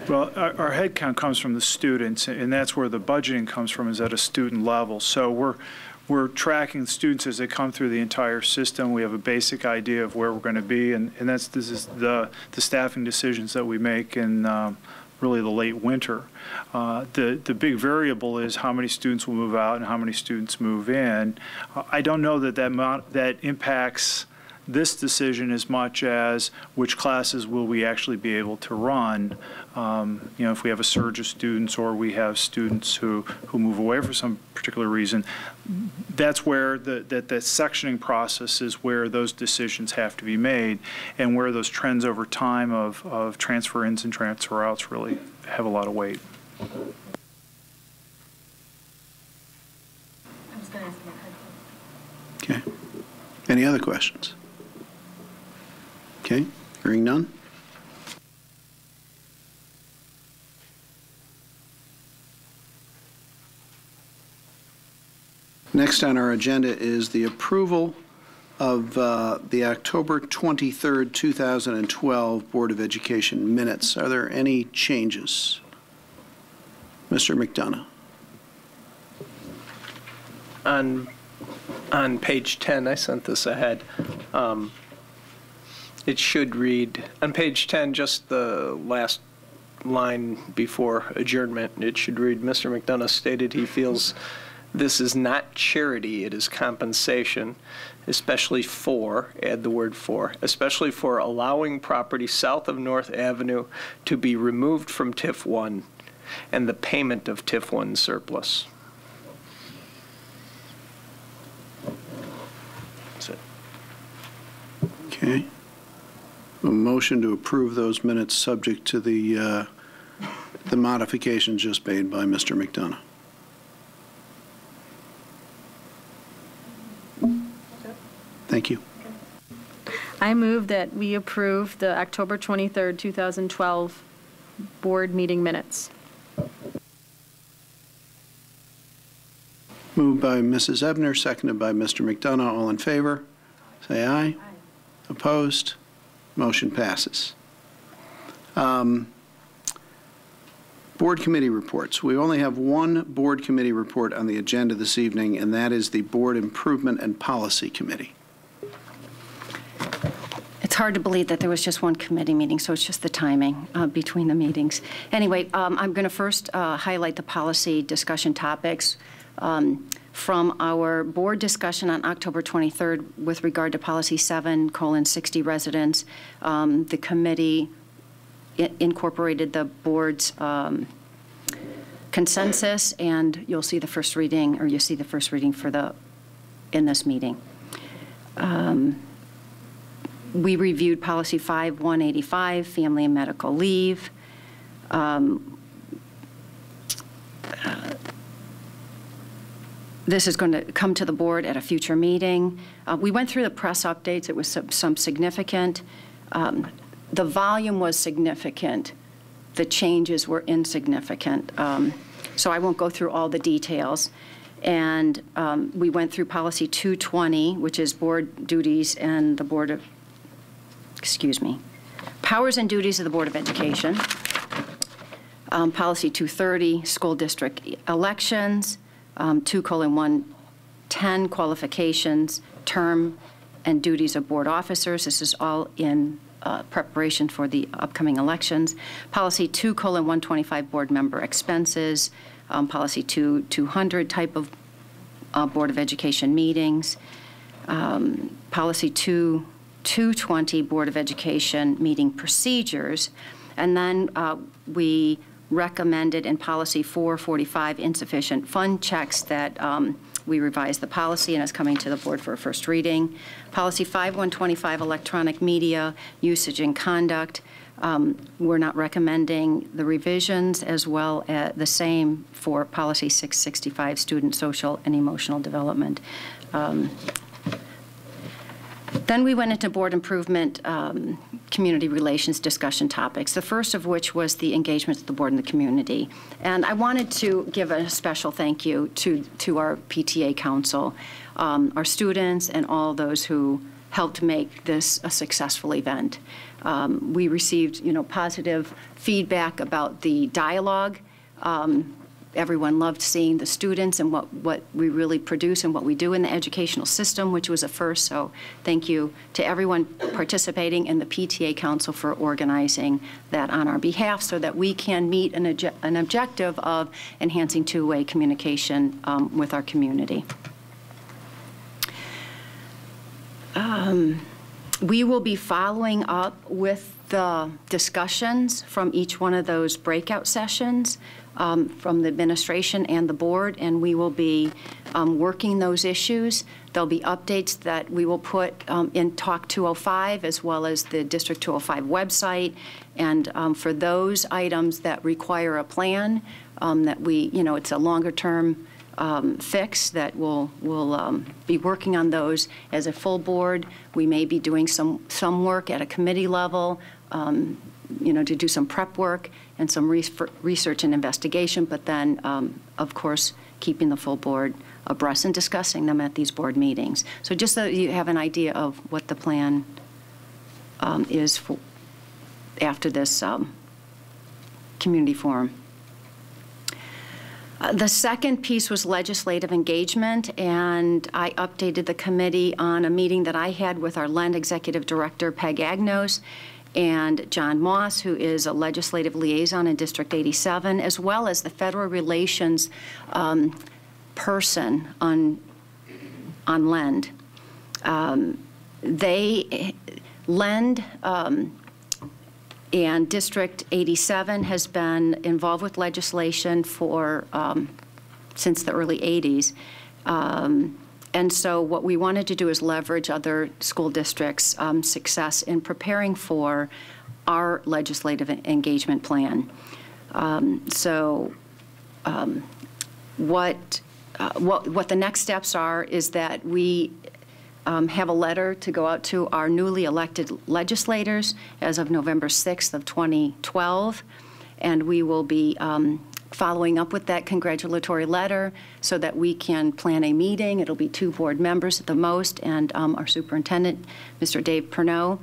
Well, our headcount comes from the students, and that's where the budgeting comes from, is at a student level. So we're tracking students as they come through the entire system. We have a basic idea of where we're going to be, and this is the staffing decisions that we make in really the late winter. The big variable is how many students will move out and how many students move in. I don't know that that impacts this decision as much as which classes will we actually be able to run. If we have a surge of students or we have students who move away for some particular reason, that's where the sectioning process is where those decisions have to be made, and where those trends over time of transfer ins and transfer outs really have a lot of weight. Okay. Any other questions? Okay, hearing none. Next on our agenda is the approval of the October 23rd, 2012 Board of Education minutes. Are there any changes? Mr. McDonough. On page 10, I sent this ahead. It should read, on page 10, just the last line before adjournment, it should read, Mr. McDonough stated he feels this is not charity, it is compensation, especially for, add the word for, especially for allowing property south of North Avenue to be removed from TIF 1 and the payment of TIF 1 surplus. That's it. Okay. A motion to approve those minutes subject to the modifications just made by Mr. McDonough. Thank you. I move that we approve the October 23rd, 2012 board meeting minutes. Moved by Mrs. Ebner, seconded by Mr. McDonough. All in favor? Say aye. Aye. Opposed? Motion passes. Board committee reports. We only have one board committee report on the agenda this evening, and that is the Board Improvement and Policy Committee. It's hard to believe that there was just one committee meeting, so it's just the timing between the meetings. Anyway, I'm going to first highlight the policy discussion topics from our board discussion on October 23rd with regard to policy 7:60 residents. The committee incorporated the board's consensus, and you'll see the first reading, or you see the first reading in this meeting. We reviewed policy 5185, family and medical leave. This is going to come to the board at a future meeting. We went through the press updates. It was some significant. The volume was significant. The changes were insignificant. So I won't go through all the details. And we went through policy 220, which is board duties and the board of, powers and duties of the Board of Education. Policy 230, school district elections. 2:110, qualifications, term, and duties of board officers. This is all in preparation for the upcoming elections. Policy 2:125, board member expenses. Policy 200, type of Board of Education meetings. Policy 220, Board of Education meeting procedures. And then we recommended in policy 445 insufficient fund checks that we revised the policy and is coming to the board for a first reading. Policy 5125 electronic media usage and conduct. We're not recommending the revisions, as well as the same for policy 665 student social and emotional development. Then we went into board improvement community relations discussion topics, the first of which was the engagement of the board and the community. And I wanted to give a special thank you to our PTA council, our students, and all those who helped make this a successful event. We received, positive feedback about the dialogue everyone loved seeing the students and what we really produce and what we do in the educational system, which was a first. So thank you to everyone participating in the PTA Council for organizing that on our behalf so that we can meet an objective of enhancing two-way communication with our community. We will be following up with the discussions from each one of those breakout sessions from the administration and the board, and we will be working those issues. There'll be updates that we will put in Talk 205 as well as the District 205 website. And for those items that require a plan, that we, it's a longer term fix that we'll be working on those as a full board. We may be doing some work at a committee level, to do some prep work and some research and investigation, but then, of course, keeping the full board abreast and discussing them at these board meetings. So just so that you have an idea of what the plan is for after this community forum. The second piece was legislative engagement, and I updated the committee on a meeting that I had with our LEND Executive Director, Peg Agnos, and John Moss, who is a legislative liaison in District 87, as well as the federal relations person on LEND. LEND and District 87 has been involved with legislation for since the early 80s. And so what we wanted to do is leverage other school districts' success in preparing for our legislative engagement plan. What the next steps are is that we have a letter to go out to our newly elected legislators as of November 6th of 2012, and we will be following up with that congratulatory letter so that we can plan a meeting. It'll be 2 board members at the most, and our superintendent, Mr. Dave Pernot,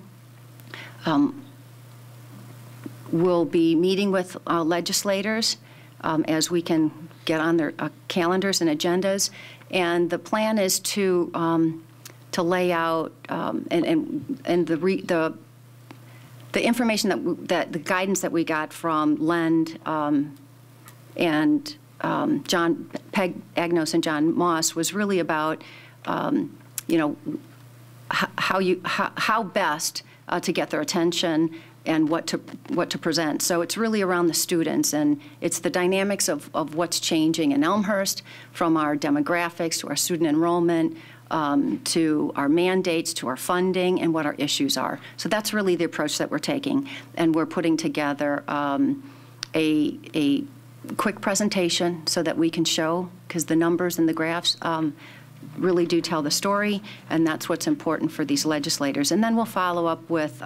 will be meeting with legislators as we can get on their calendars and agendas. And the plan is to lay out and the information that the guidance that we got from LEND and John Peg Agnos and John Moss was really about how best to get their attention and what to present. So it's really around the students, and it's the dynamics of what's changing in Elmhurst, from our demographics to our student enrollment, to our mandates, to our funding, and what our issues are. So that's really the approach that we're taking, and we're putting together a quick presentation so that we can show, because the numbers and the graphs really do tell the story, and that's what's important for these legislators. And then we'll follow up with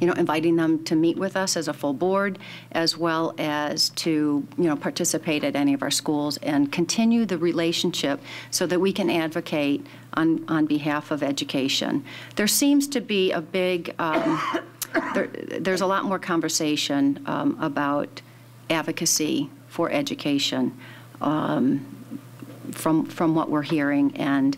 inviting them to meet with us as a full board, as well as to, participate at any of our schools and continue the relationship so that we can advocate on behalf of education. There seems to be a big, there's a lot more conversation about advocacy for education from what we're hearing, and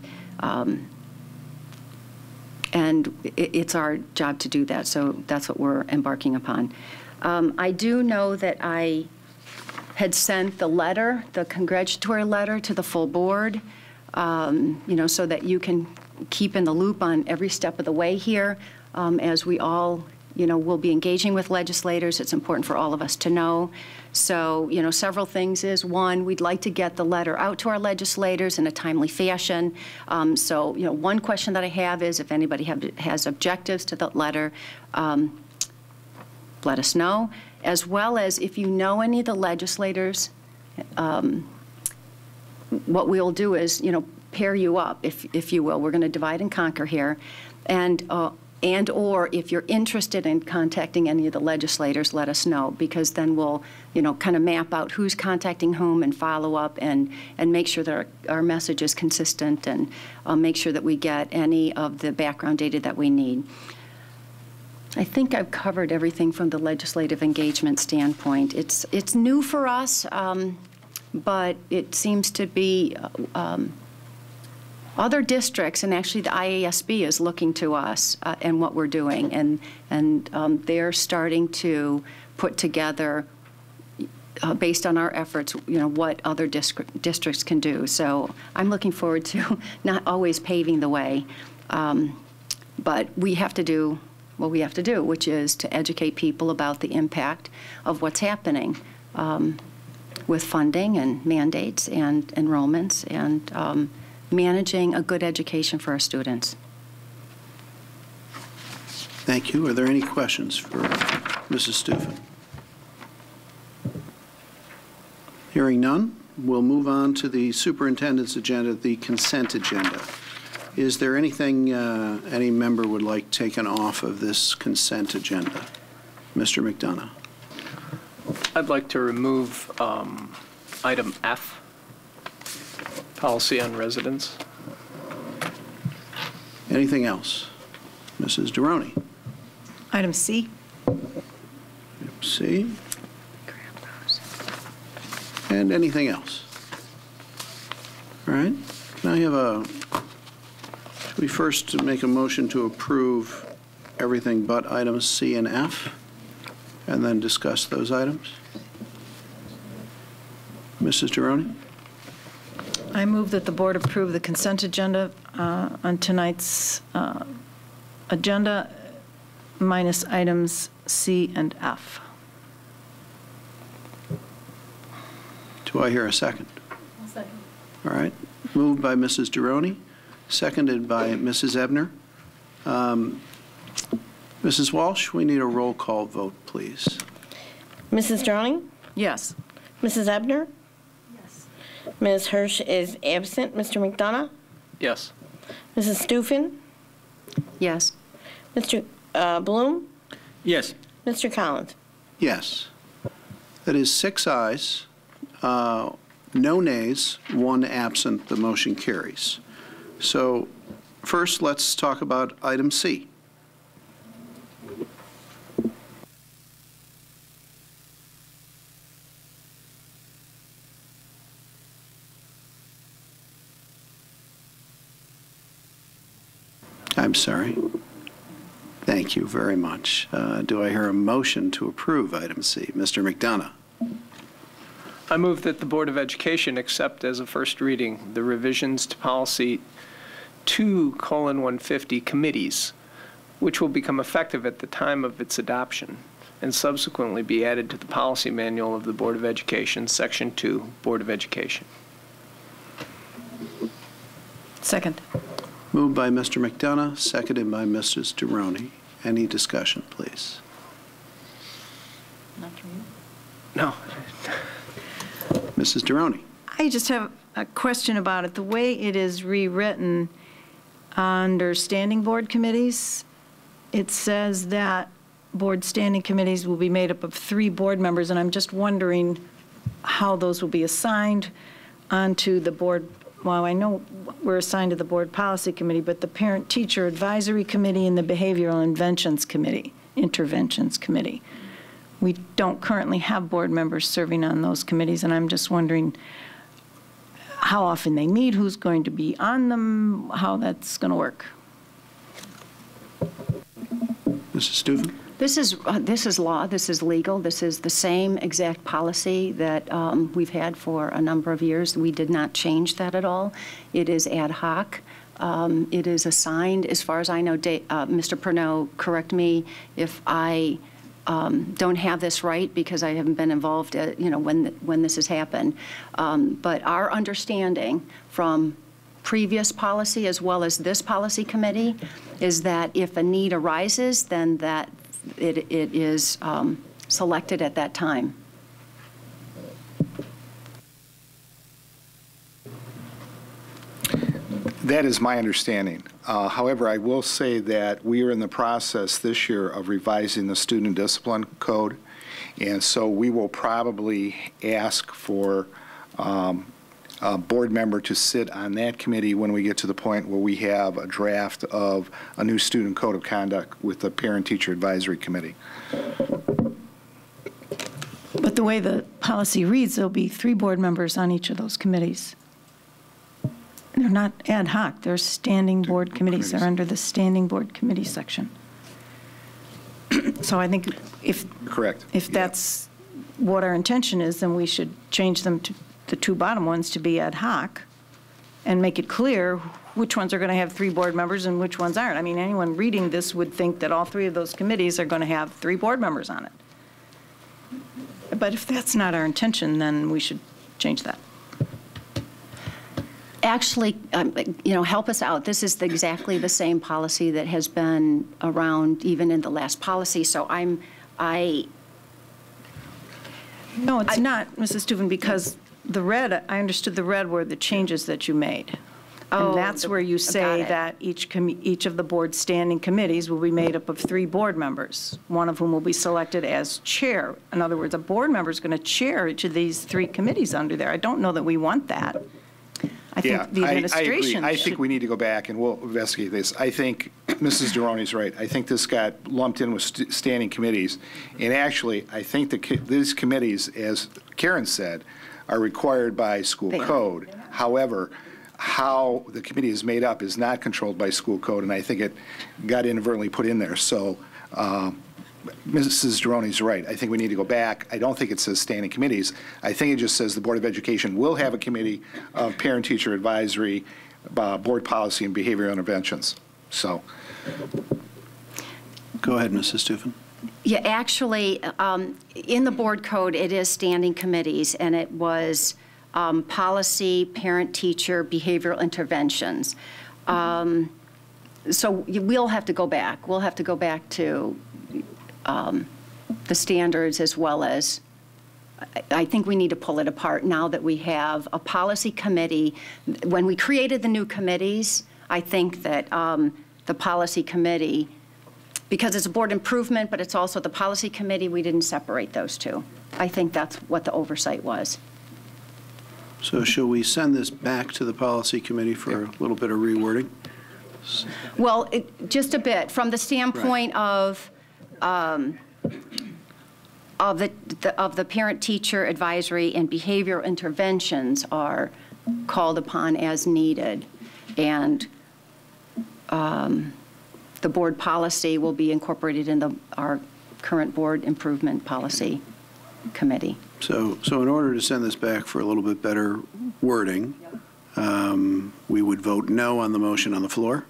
it's our job to do that, so that's what we're embarking upon. I do know that I had sent the congratulatory letter to the full board, so that you can keep in the loop on every step of the way here. As we all, will be engaging with legislators, it's important for all of us to know. So, several things is, one, we'd like to get the letter out to our legislators in a timely fashion. So, one question that I have is if anybody has objectives to the letter, let us know. As well as if you know any of the legislators, what we'll do is, pair you up, if you will. We're going to divide and conquer here. And/or if you're interested in contacting any of the legislators, let us know, because then we'll, kind of map out who's contacting whom and follow up and make sure that our message is consistent, and make sure that we get any of the background data that we need. I think I've covered everything from the legislative engagement standpoint. It's new for us, but it seems to be other districts, and actually the IASB is looking to us and what we're doing, and they're starting to put together, based on our efforts, what other districts can do. So I'm looking forward to not always paving the way, but we have to do what we have to do, which is to educate people about the impact of what's happening with funding and mandates and enrollments and managing a good education for our students. Thank you. Are there any questions for Mrs. Stufen? Hearing none, we'll move on to the superintendent's agenda, the consent agenda. Is there anything any member would like taken off of this consent agenda? Mr. McDonough. I'd like to remove item F, policy on residence. Anything else? Mrs. Deroni. Item C. C. And anything else? All right. Can I have should we first make a motion to approve everything but items C and F, and then discuss those items? Mrs. Deroni? I move that the board approve the consent agenda on tonight's agenda minus items C and F. Do I hear a second? I'll second. All right. Moved by Mrs. Deroni, seconded by Mrs. Ebner. Mrs. Walsh, we need a roll call vote, please. Mrs. Drawing? Yes. Mrs. Ebner? Yes. Ms. Hirsch is absent. Mr. McDonough? Yes. Mrs. Stufen? Yes. Mr. Bloom? Yes. Mr. Collins? Yes. That is 6 ayes, no nays, 1 absent. The motion carries. So first, let's talk about item C. I'm sorry. Thank you very much. Do I hear a motion to approve item C? Mr. McDonough. I move that the Board of Education accept as a first reading the revisions to policy 2:150 committees, which will become effective at the time of its adoption and subsequently be added to the policy manual of the Board of Education, Section 2, Board of Education. Second. Moved by Mr. McDonough, seconded by Mrs. Deroni. Any discussion, please? Not from you. No. Mrs. Deroni. I just have a question about it. The way it is rewritten under standing board committees, it says that board standing committees will be made up of 3 board members, and I'm just wondering how those will be assigned onto the board. Well, I know we're assigned to the board policy committee, but the parent-teacher advisory committee and the behavioral interventions committee. We don't currently have board members serving on those committees, and I'm just wondering how often they meet, who's going to be on them, how that's going to work. Mrs. Stufen. This is law, this is legal, this is the same exact policy that we've had for a number of years. We did not change that at all. It is ad hoc. It is assigned, as far as I know, Mr. Pernod, correct me if I don't have this right because I haven't been involved, when this has happened. But our understanding from previous policy as well as this policy committee is that if a need arises, then that it is selected at that time. That is my understanding. However, I will say that we are in the process this year of revising the student discipline code, and so we will probably ask for board member to sit on that committee when we get to the point where we have a draft of a new student code of conduct with the parent-teacher advisory committee. But the way the policy reads, there'll be 3 board members on each of those committees. They're not ad hoc, they're standing board committees. They're under the standing board committee section. So I think if that's what our intention is, then we should change them to the 2 bottom ones to be ad hoc and make it clear which ones are going to have 3 board members and which ones aren't. I mean, anyone reading this would think that all 3 of those committees are going to have 3 board members on it. But if that's not our intention, then we should change that. Actually, help us out. This is exactly the same policy that has been around even in the last policy. So No, it's not, Mrs. Steuven, because the red, I understood the red were the changes that you made. And that's where you say that each of the board's standing committees will be made up of 3 board members, one of whom will be selected as chair. In other words, a board member is going to chair each of these 3 committees under there. I don't know that we want that. I think the administration I think we need to go back and we'll investigate this. I think Mrs. Deroni's right. I think this got lumped in with standing committees. And actually, I think these committees, as Karen said, are required by school code. However, how the committee is made up is not controlled by school code, and I think it got inadvertently put in there. So Mrs. Deroni's right. I think we need to go back. I don't think it says standing committees. I think it just says the Board of Education will have a committee of parent-teacher advisory, board policy, and behavioral interventions. So. Go ahead, Mrs. Steuven. Yeah, actually, in the board code, it is standing committees, and it was policy, parent-teacher, behavioral interventions. So we'll have to go back. We'll have to go back to the standards as well as, I think we need to pull it apart now that we have a policy committee. When we created the new committees, I think that the policy committee, because it's a board improvement, but it's also the policy committee, we didn't separate those 2. I think that's what the oversight was. So shall we send this back to the policy committee for a little bit of rewording? Well, just a bit. From the standpoint of the parent-teacher advisory and behavioral interventions are called upon as needed, and the board policy will be incorporated in our current board improvement policy committee. So in order to send this back for a little bit better wording, we would vote no on the motion on the floor.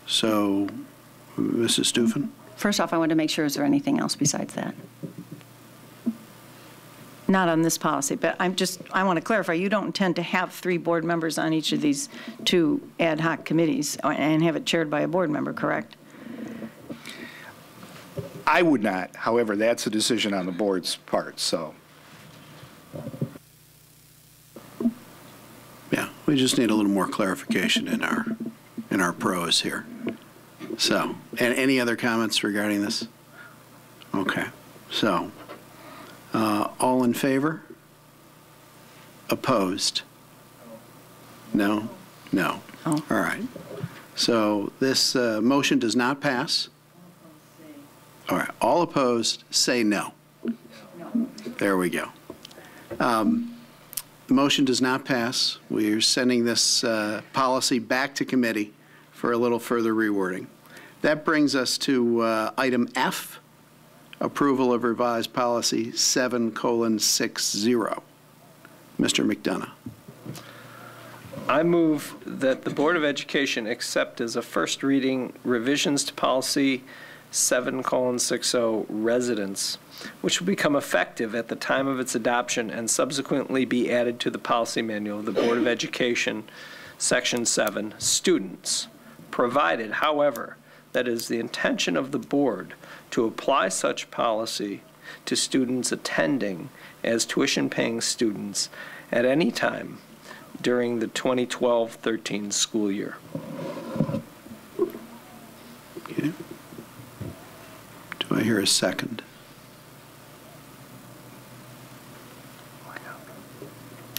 So, Mrs. Steuven? First off, I want to make sure, is there anything else besides that? Not on this policy, but I want to clarify, you don't intend to have 3 board members on each of these 2 ad hoc committees and have it chaired by a board member, correct? I would not. However, that's a decision on the board's part, so. Yeah, we just need a little more clarification in our prose here. So, and any other comments regarding this? Okay, so, all in favor? Opposed? No? No. Oh. All right. So this motion does not pass. All right, all opposed, say no. There we go. The motion does not pass. We are sending this policy back to committee for a little further rewording. That brings us to item F, approval of revised policy 7:60. Mr. McDonough. I move that the Board of Education accept as a first reading revisions to policy 7:60 residents, which will become effective at the time of its adoption and subsequently be added to the policy manual of the Board of Education, Section 7, students, provided, however, that it is the intention of the board to apply such policy to students attending as tuition-paying students at any time during the 2012-13 school year. Okay. Do I hear a second?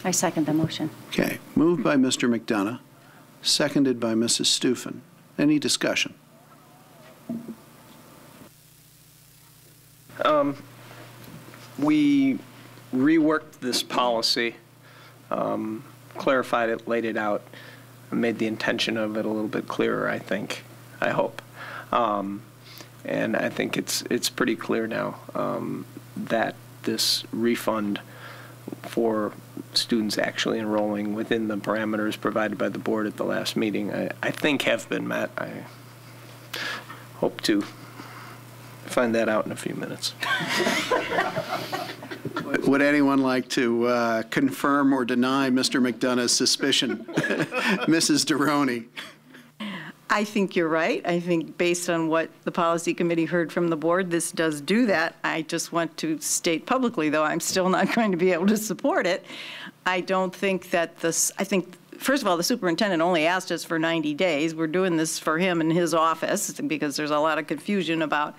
I second the motion. Okay, moved by Mr. McDonough, seconded by Mrs. Stufen. Any discussion? We reworked this policy, clarified it, laid it out, made the intention of it a little bit clearer, I think, I hope. And I think it's pretty clear now that this refund for students actually enrolling within the parameters provided by the board at the last meeting, I think have been met. I hope to find that out in a few minutes. Would anyone like to confirm or deny Mr. McDonough's suspicion? Mrs. Deroni. I think you're right. I think based on what the policy committee heard from the board, this does do that. I just want to state publicly, though I'm still not going to be able to support it. I don't think that this, I think, first of all, the superintendent only asked us for 90 days. We're doing this for him in his office because there's a lot of confusion about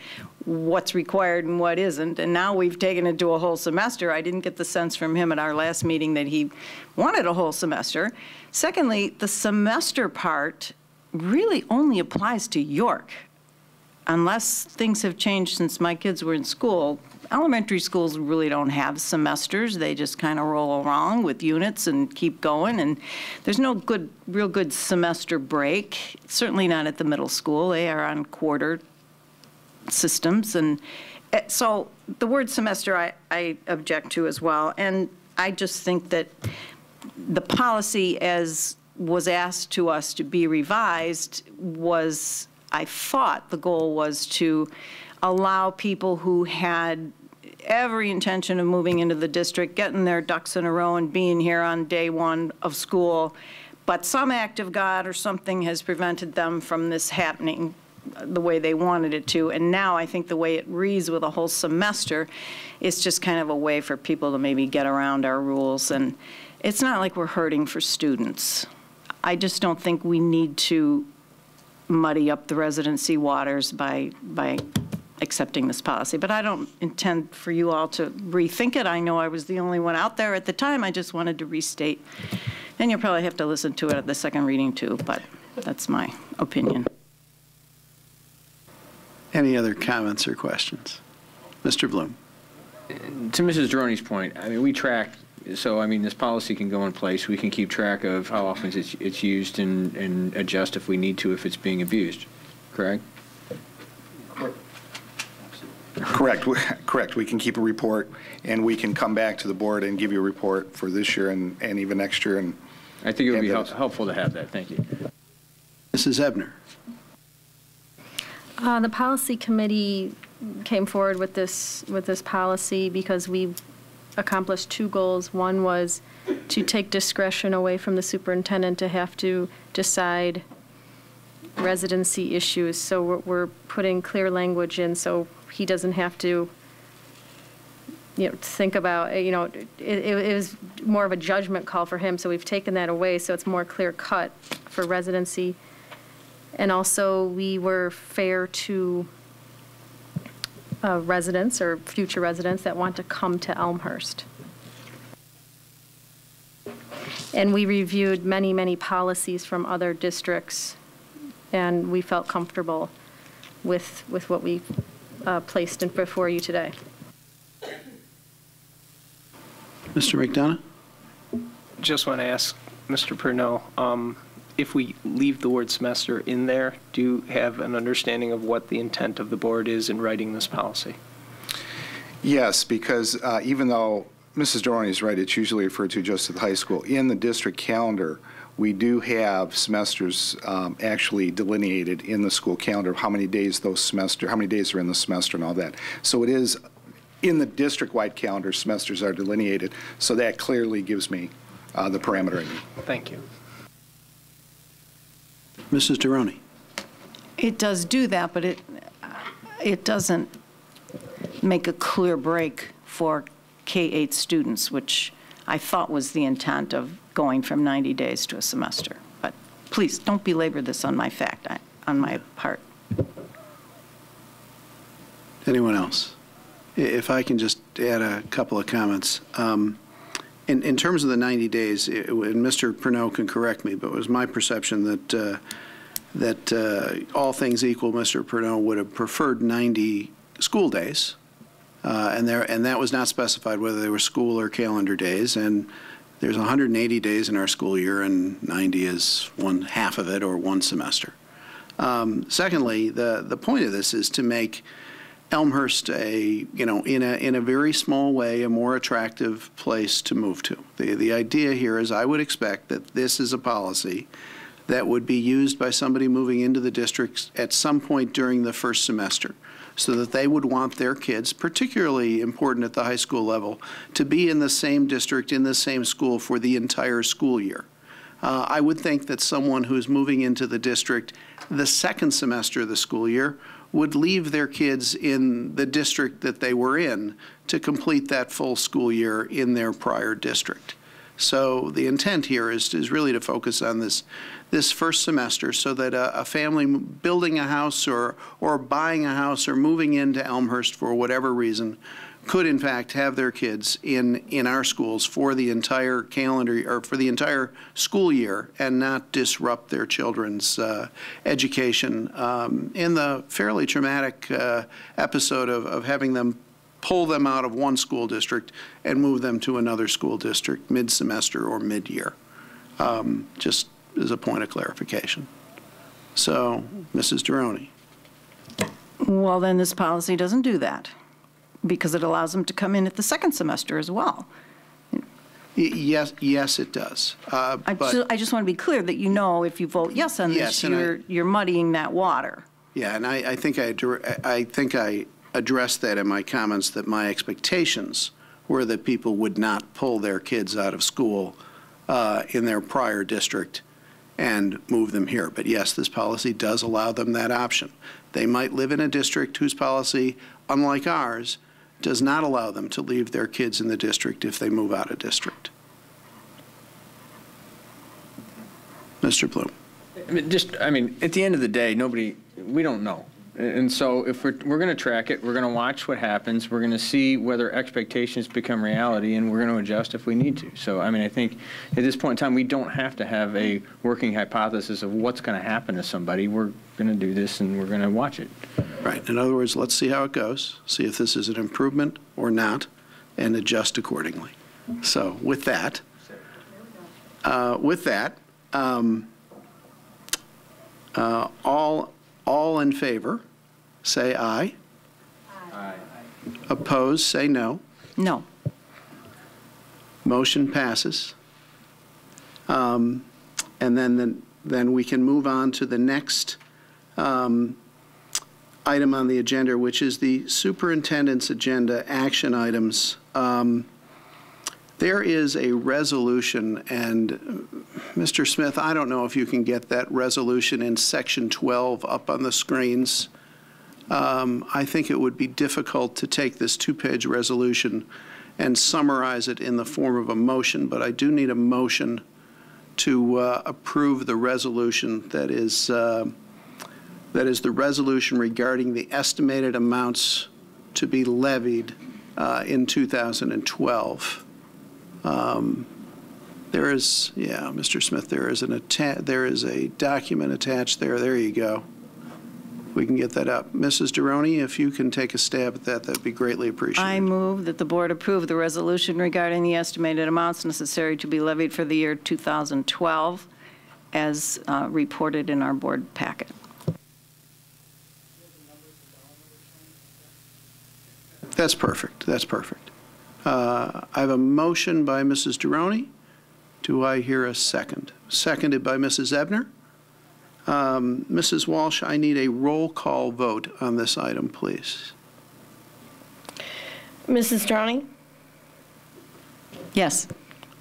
what's required and what isn't. And now we've taken it to a whole semester. I didn't get the sense from him at our last meeting that he wanted a whole semester. Secondly, the semester part really only applies to York. Unless things have changed since my kids were in school, elementary schools really don't have semesters. They just kind of roll along with units and keep going. And there's no real good semester break, certainly not at the middle school. They are on quarter systems. And so the word semester I object to as well. And I just think that the policy as was asked to us to be revised was, I thought the goal was to allow people who had every intention of moving into the district, getting their ducks in a row and being here on day one of school, but some act of God or something has prevented them from this happening the way they wanted it to. And now I think the way it reads with a whole semester is just kind of a way for people to maybe get around our rules. And it's not like we're hurting for students. I just don't think we need to muddy up the residency waters by accepting this policy. But I don't intend for you all to rethink it. I know I was the only one out there at the time. I just wanted to restate. And you'll probably have to listen to it at the second reading too, but that's my opinion. Any other comments or questions? Mr. Bloom. To Mrs. Droney's point, I mean, we track, so I mean, this policy can go in place. We can keep track of how often it's used and adjust if we need to if it's being abused, correct? Correct. Correct. We can keep a report, and we can come back to the board and give you a report for this year and even next year. And I think it would be helpful to have that. Thank you. Mrs. Ebner. The policy committee came forward with this policy because we accomplished two goals. One was to take discretion away from the superintendent to have to decide residency issues. So we're putting clear language in so he doesn't have to, think about, it was more of a judgment call for him. So we've taken that away so it's more clear cut for residency. And also we were fair to residents or future residents that want to come to Elmhurst. And we reviewed many, many policies from other districts, and we felt comfortable with what we placed in before you today. Mr. McDonough? Just want to ask Mr. Purnell, if we leave the word semester in there, do you have an understanding of what the intent of the board is in writing this policy? yes, because even though Mrs. Dorney is right, it's usually referred to just at the high school. In the district calendar, we do have semesters actually delineated in the school calendar of how many days how many days are in the semester and all that. So it is in the district-wide calendar, semesters are delineated. So that clearly gives me the parameter I need. Thank you. Mrs. Deroni. It does do that, but it doesn't make a clear break for K-8 students, which I thought was the intent of going from 90 days to a semester. But please, don't belabor this on my part. Anyone else? If I can just add a couple of comments. in terms of the 90 days, and Mr. Pernod can correct me, but it was my perception that all things equal, Mr. Pernod would have preferred 90 school days, and that was not specified whether they were school or calendar days. And there's 180 days in our school year, and 90 is one half of it, or one semester. Secondly, the point of this is to make Elmhurst in a very small way, a more attractive place to move to. The idea here is I would expect that this is a policy that would be used by somebody moving into the district at some point during the first semester, so that they would want their kids, particularly important at the high school level, to be in the same district, in the same school for the entire school year. I would think that someone who's moving into the district the second semester of the school year would leave their kids in the district that they were in to complete that full school year in their prior district. So the intent here is really to focus on this first semester, so that a family building a house or buying a house or moving into Elmhurst for whatever reason could in fact have their kids in our schools for the entire calendar or for the entire school year, and not disrupt their children's education in the fairly traumatic episode of having them pull them out of one school district and move them to another school district mid-semester or mid-year, just as a point of clarification. So, Mrs. Duroni. Well, then this policy doesn't do that, because it allows them to come in at the second semester as well. Yes, it does. I just want to be clear that if you vote yes on this, you're muddying that water. Yeah, and I think I addressed that in my comments, that my expectations were that people would not pull their kids out of school in their prior district and move them here. But yes, this policy does allow them that option. They might live in a district whose policy, unlike ours, does not allow them to leave their kids in the district if they move out of district. Mr. Bloom. At the end of the day, we don't know. And so if we're going to track it, we're going to watch what happens, we're going to see whether expectations become reality, and we're going to adjust if we need to. So, I think at this point in time, we don't have to have a working hypothesis of what's going to happen to somebody. We're going to do this, and we're going to watch it. Right. In other words, let's see how it goes, see if this is an improvement or not, and adjust accordingly. So with that, all in favor, say aye. Aye. Opposed, say no. No. Motion passes. And then we can move on to the next item on the agenda, which is the superintendent's agenda action items. There is a resolution, and Mr. Smith, I don't know if you can get that resolution in section 12 up on the screens. I think it would be difficult to take this two-page resolution and summarize it in the form of a motion, but I do need a motion to approve the resolution that is the resolution regarding the estimated amounts to be levied in 2012. There is, Mr. Smith, there is a document attached there. There you go. We can get that up. Mrs. Duroni, if you can take a stab at that, that'd be greatly appreciated. I move that the board approve the resolution regarding the estimated amounts necessary to be levied for the year 2012 as reported in our board packet. That's perfect. That's perfect. I have a motion by Mrs. Duroni. Do I hear a second? Seconded by Mrs. Ebner. Mrs. Walsh, I need a roll call vote on this item, please. Mrs. Duroni? Yes.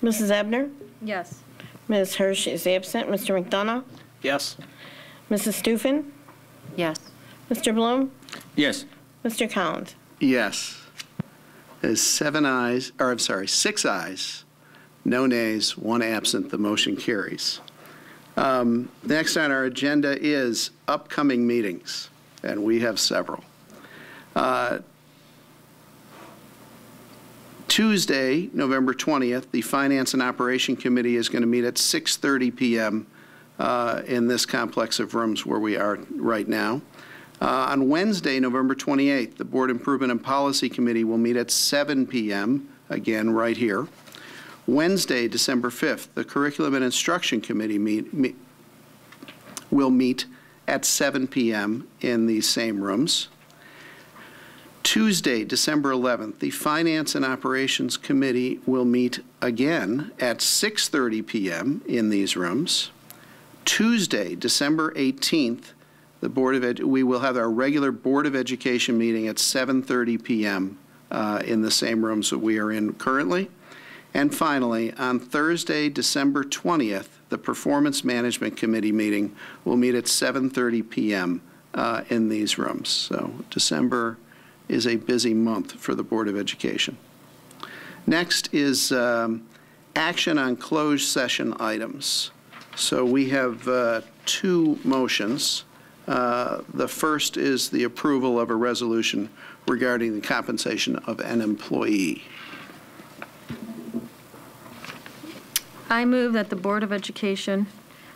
Mrs. Ebner? Yes. Ms. Hirsch is absent. Mr. McDonough? Yes. Mrs. Stufen? Yes. Mr. Bloom? Yes. Mr. Collins? Yes. There's 6 ayes, no nays, 1 absent. The motion carries. Next on our agenda is upcoming meetings, and we have several. Tuesday, November 20th, the Finance and Operation Committee is going to meet at 6:30 p.m. In this complex of rooms where we are right now. On Wednesday, November 28th, the Board Improvement and Policy Committee will meet at 7 p.m., again right here. Wednesday, December 5th, the Curriculum and Instruction Committee will meet at 7 p.m. in these same rooms. Tuesday, December 11th, the Finance and Operations Committee will meet again at 6:30 p.m. in these rooms. Tuesday, December 18th, we will have our regular Board of Education meeting at 7:30 p.m. In the same rooms that we are in currently. And finally, on Thursday, December 20th, the Performance Management Committee meeting will meet at 7:30 p.m. In these rooms. So December is a busy month for the Board of Education. Next is action on closed session items. So we have two motions. The first is the approval of a resolution regarding the compensation of an employee. I move that the Board of Education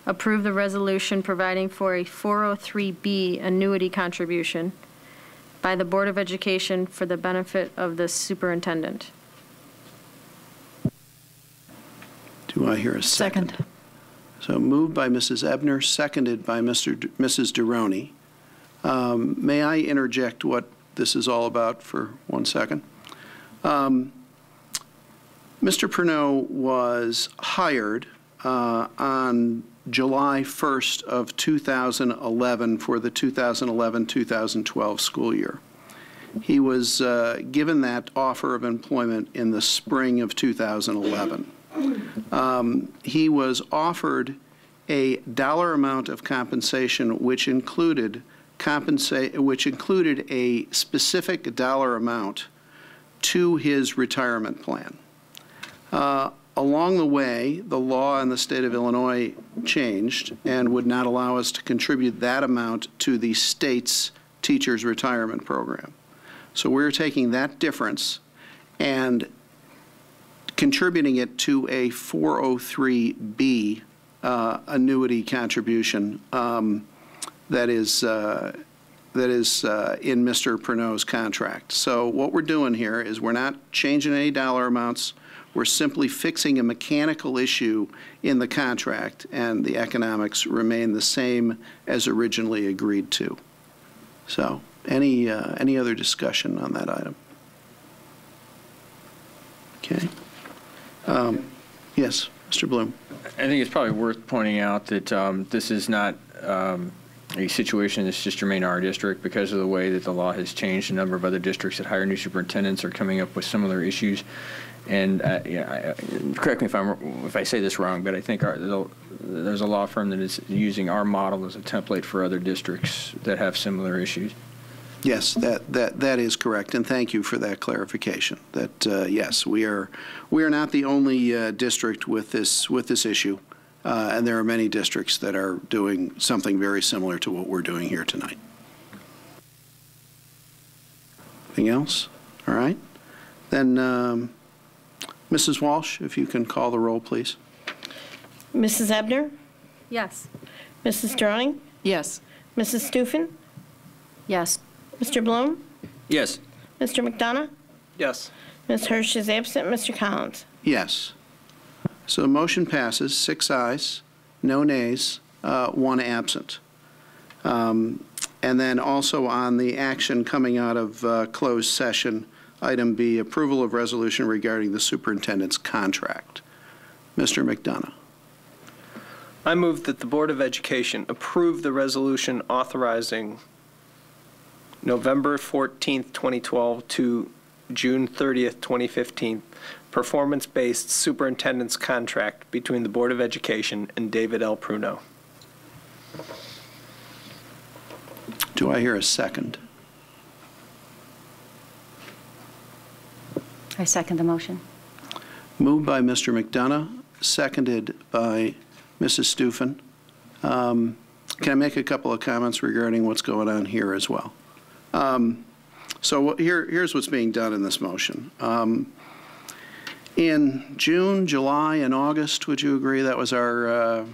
approve the resolution providing for a 403B annuity contribution by the Board of Education for the benefit of the superintendent. Do I hear a second? So moved by Mrs. Ebner, seconded by Mrs. Durroni. May I interject what this is all about for 1 second? Mr. Pernot was hired on July 1st of 2011 for the 2011-2012 school year. He was given that offer of employment in the spring of 2011. He was offered a dollar amount of compensation which included a specific dollar amount to his retirement plan. Along the way, the law in the state of Illinois changed and would not allow us to contribute that amount to the state's teacher's retirement program. So we're taking that difference and contributing it to a 403B annuity contribution that is in Mr. Pernod's contract. So what we're doing here is we're not changing any dollar amounts. We're simply fixing a mechanical issue in the contract, and the economics remain the same as originally agreed to. So any other discussion on that item? Okay. Yes, Mr. Bloom. I think it's probably worth pointing out that this is not a situation that's just germane to our district because of the way that the law has changed. A number of other districts that hire new superintendents are coming up with similar issues. And correct me if I say this wrong, but I think there's a law firm that is using our model as a template for other districts that have similar issues. Yes, that is correct, and thank you for that clarification. That yes, we are not the only district with this issue, and there are many districts that are doing something very similar to what we're doing here tonight. Anything else? All right, then Mrs. Walsh, if you can call the roll, please. Mrs. Ebner? Yes. Mrs. Durroni? Yes. Mrs. Stufen? Yes. Mr. Bloom? Yes. Mr. McDonough? Yes. Ms. Hirsch is absent. Mr. Collins? Yes. So the motion passes, 6 ayes, no nays, 1 absent. And then also on the action coming out of closed session, item B, approval of resolution regarding the superintendent's contract. Mr. McDonough. I move that the Board of Education approve the resolution authorizing November 14th, 2012 to June 30th, 2015, performance-based superintendent's contract between the Board of Education and David L. Pruno. Do I hear a second? I second the motion. Moved by Mr. McDonough, seconded by Mrs. Stufen. Can I make a couple of comments regarding what's going on here as well? So here's what's being done in this motion. In June, July, and August, would you agree that was our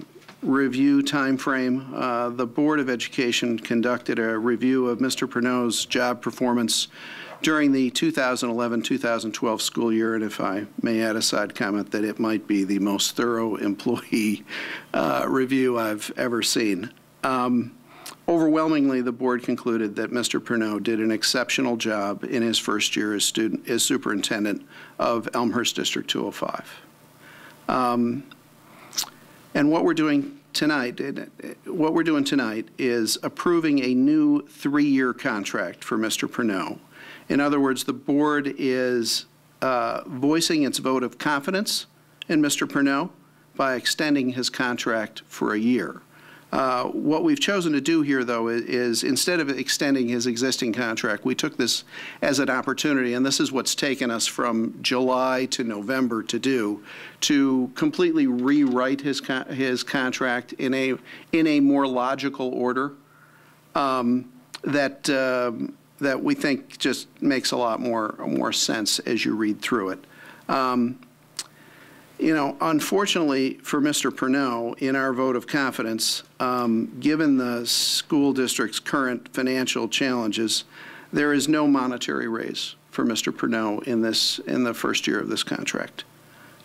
review timeframe? The Board of Education conducted a review of Mr. Pernod's job performance during the 2011-2012 school year, and if I may add a side comment, that it might be the most thorough employee review I've ever seen. Overwhelmingly, the board concluded that Mr. Pernod did an exceptional job in his first year as superintendent of Elmhurst District 205. And what we're doing tonight is approving a new 3-year contract for Mr. Pernod. In other words, the board is voicing its vote of confidence in Mr. Pernod by extending his contract for a year. What we've chosen to do here, though, is instead of extending his existing contract, we took this as an opportunity, and this is what's taken us from July to November to do, to completely rewrite his contract in a more logical order that we think just makes a lot more sense as you read through it. You know, unfortunately for Mr. Pernod, in our vote of confidence, given the school district's current financial challenges, there is no monetary raise for Mr. Pernod in the first year of this contract.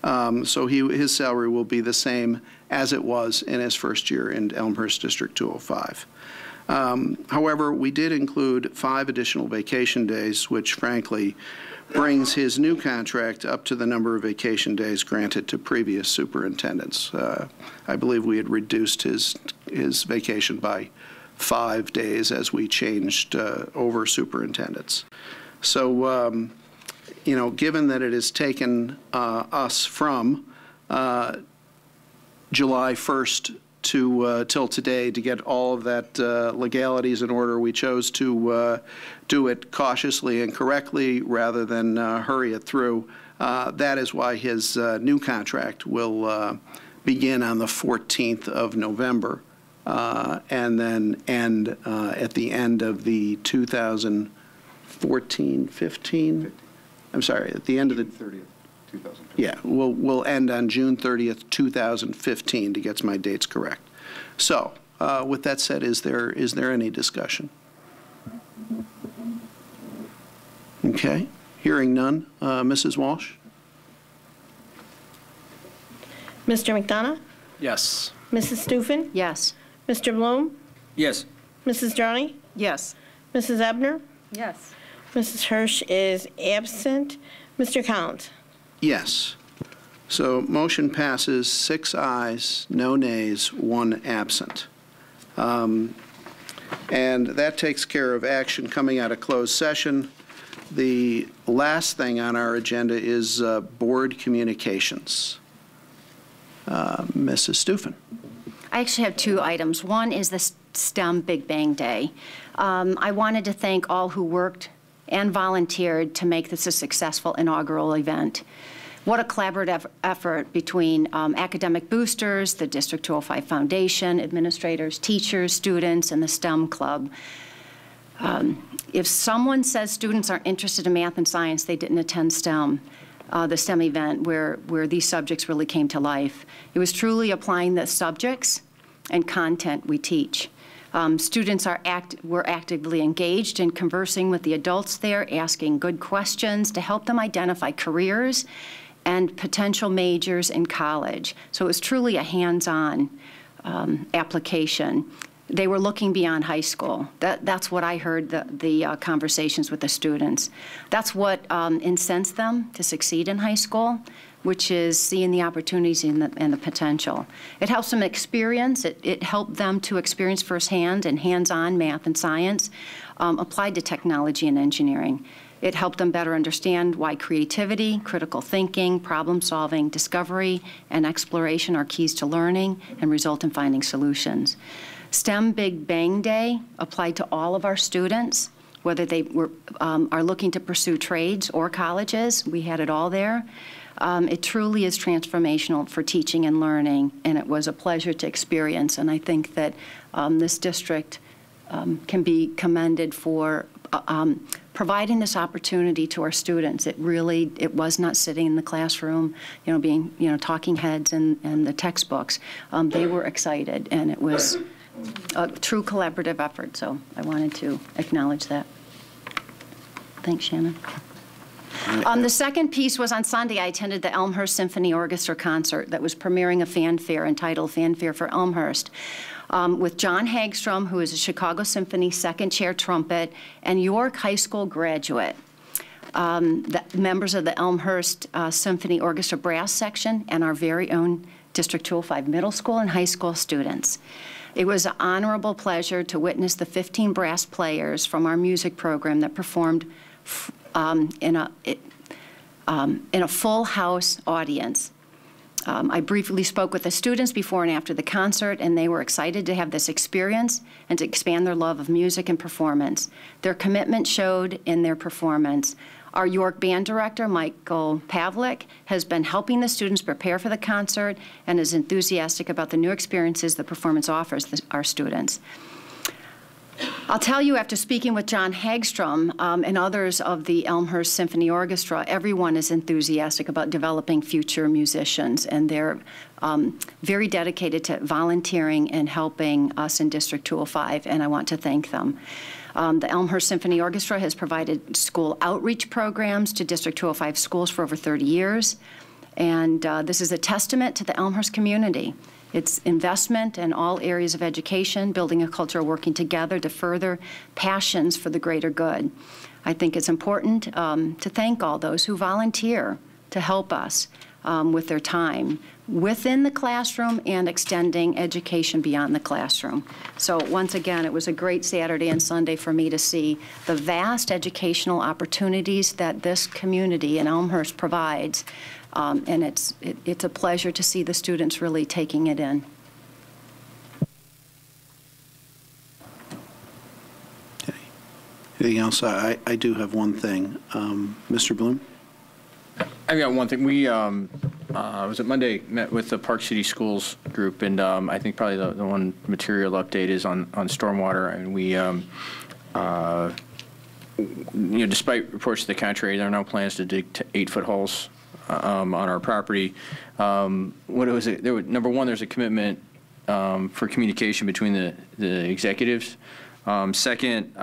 So his salary will be the same as it was in his first year in Elmhurst District 205. However, we did include 5 additional vacation days, which frankly brings his new contract up to the number of vacation days granted to previous superintendents. I believe we had reduced his vacation by 5 days as we changed over superintendents. So, you know, given that it has taken us from July 1st till today to get all of that legalities in order, we chose to do it cautiously and correctly rather than hurry it through. That is why his new contract will begin on the 14th of November and then end at the end of the 2014-15. I'm sorry, at the end of the 30th. 2015. Yeah, we'll end on June 30th, 2015 to get my dates correct. So, with that said, is there any discussion? Okay, hearing none. Mrs. Walsh? Mr. McDonough? Yes. Mrs. Stufen? Yes. Mr. Bloom? Yes. Mrs. Droney? Yes. Mrs. Ebner? Yes. Mrs. Hirsch is absent. Mr. Collins? Yes. So motion passes 6 ayes, no nays, 1 absent. And that takes care of action coming out of closed session. The last thing on our agenda is board communications. Mrs. Stufen. I actually have 2 items. One is the STEM Big Bang Day. I wanted to thank all who worked and volunteered to make this a successful inaugural event. What a collaborative effort between academic boosters, the District 205 Foundation, administrators, teachers, students, and the STEM Club. If someone says students aren't interested in math and science, they didn't attend STEM, the STEM event where these subjects really came to life. It was truly applying the subjects and content we teach. Students were actively engaged in conversing with the adults there, asking good questions to help them identify careers and potential majors in college. So it was truly a hands-on application. They were looking beyond high school. That's what I heard, the conversations with the students. That's what incensed them to succeed in high school, which is seeing the opportunities and the potential. It helps them experience, it helped them to experience firsthand and hands-on math and science applied to technology and engineering. It helped them better understand why creativity, critical thinking, problem solving, discovery, and exploration are keys to learning and result in finding solutions. STEM Big Bang Day applied to all of our students, whether they are looking to pursue trades or colleges. We had it all there. It truly is transformational for teaching and learning, and it was a pleasure to experience. And I think that this district can be commended for providing this opportunity to our students. It was not sitting in the classroom, being, talking heads and the textbooks. They were excited, and it was a true collaborative effort, so I wanted to acknowledge that. Thanks, Shannon. The second piece was on Sunday. I attended the Elmhurst Symphony Orchestra concert that was premiering a fanfare entitled Fanfare for Elmhurst, with John Hagstrom, who is a Chicago Symphony second chair trumpet, and York High School graduate. The members of the Elmhurst Symphony Orchestra brass section and our very own District 205 middle school and high school students. It was an honorable pleasure to witness the 15 brass players from our music program that performed in a full house audience. I briefly spoke with the students before and after the concert, and they were excited to have this experience and to expand their love of music and performance. Their commitment showed in their performance. Our York band director, Michael Pavlik, has been helping the students prepare for the concert and is enthusiastic about the new experiences the performance offers our students. I'll tell you, after speaking with John Hagstrom and others of the Elmhurst Symphony Orchestra, everyone is enthusiastic about developing future musicians, and they're very dedicated to volunteering and helping us in District 205, and I want to thank them. The Elmhurst Symphony Orchestra has provided school outreach programs to District 205 schools for over 30 years, and this is a testament to the Elmhurst community. It's investment in all areas of education, building a culture of working together to further passions for the greater good. I think it's important to thank all those who volunteer to help us with their time within the classroom and extending education beyond the classroom. So once again, it was a great Saturday and Sunday for me to see the vast educational opportunities that this community in Elmhurst provides. And it's a pleasure to see the students really taking it in. Okay. Anything else? I do have one thing. Mr. Bloom? I've got one thing. We was it Monday, met with the Park City Schools group, and I think probably the one material update is on stormwater. And we, despite reports to the contrary, there are no plans to dig 8-foot holes on our property. What was it? Number one, there's a commitment for communication between the executives. Second,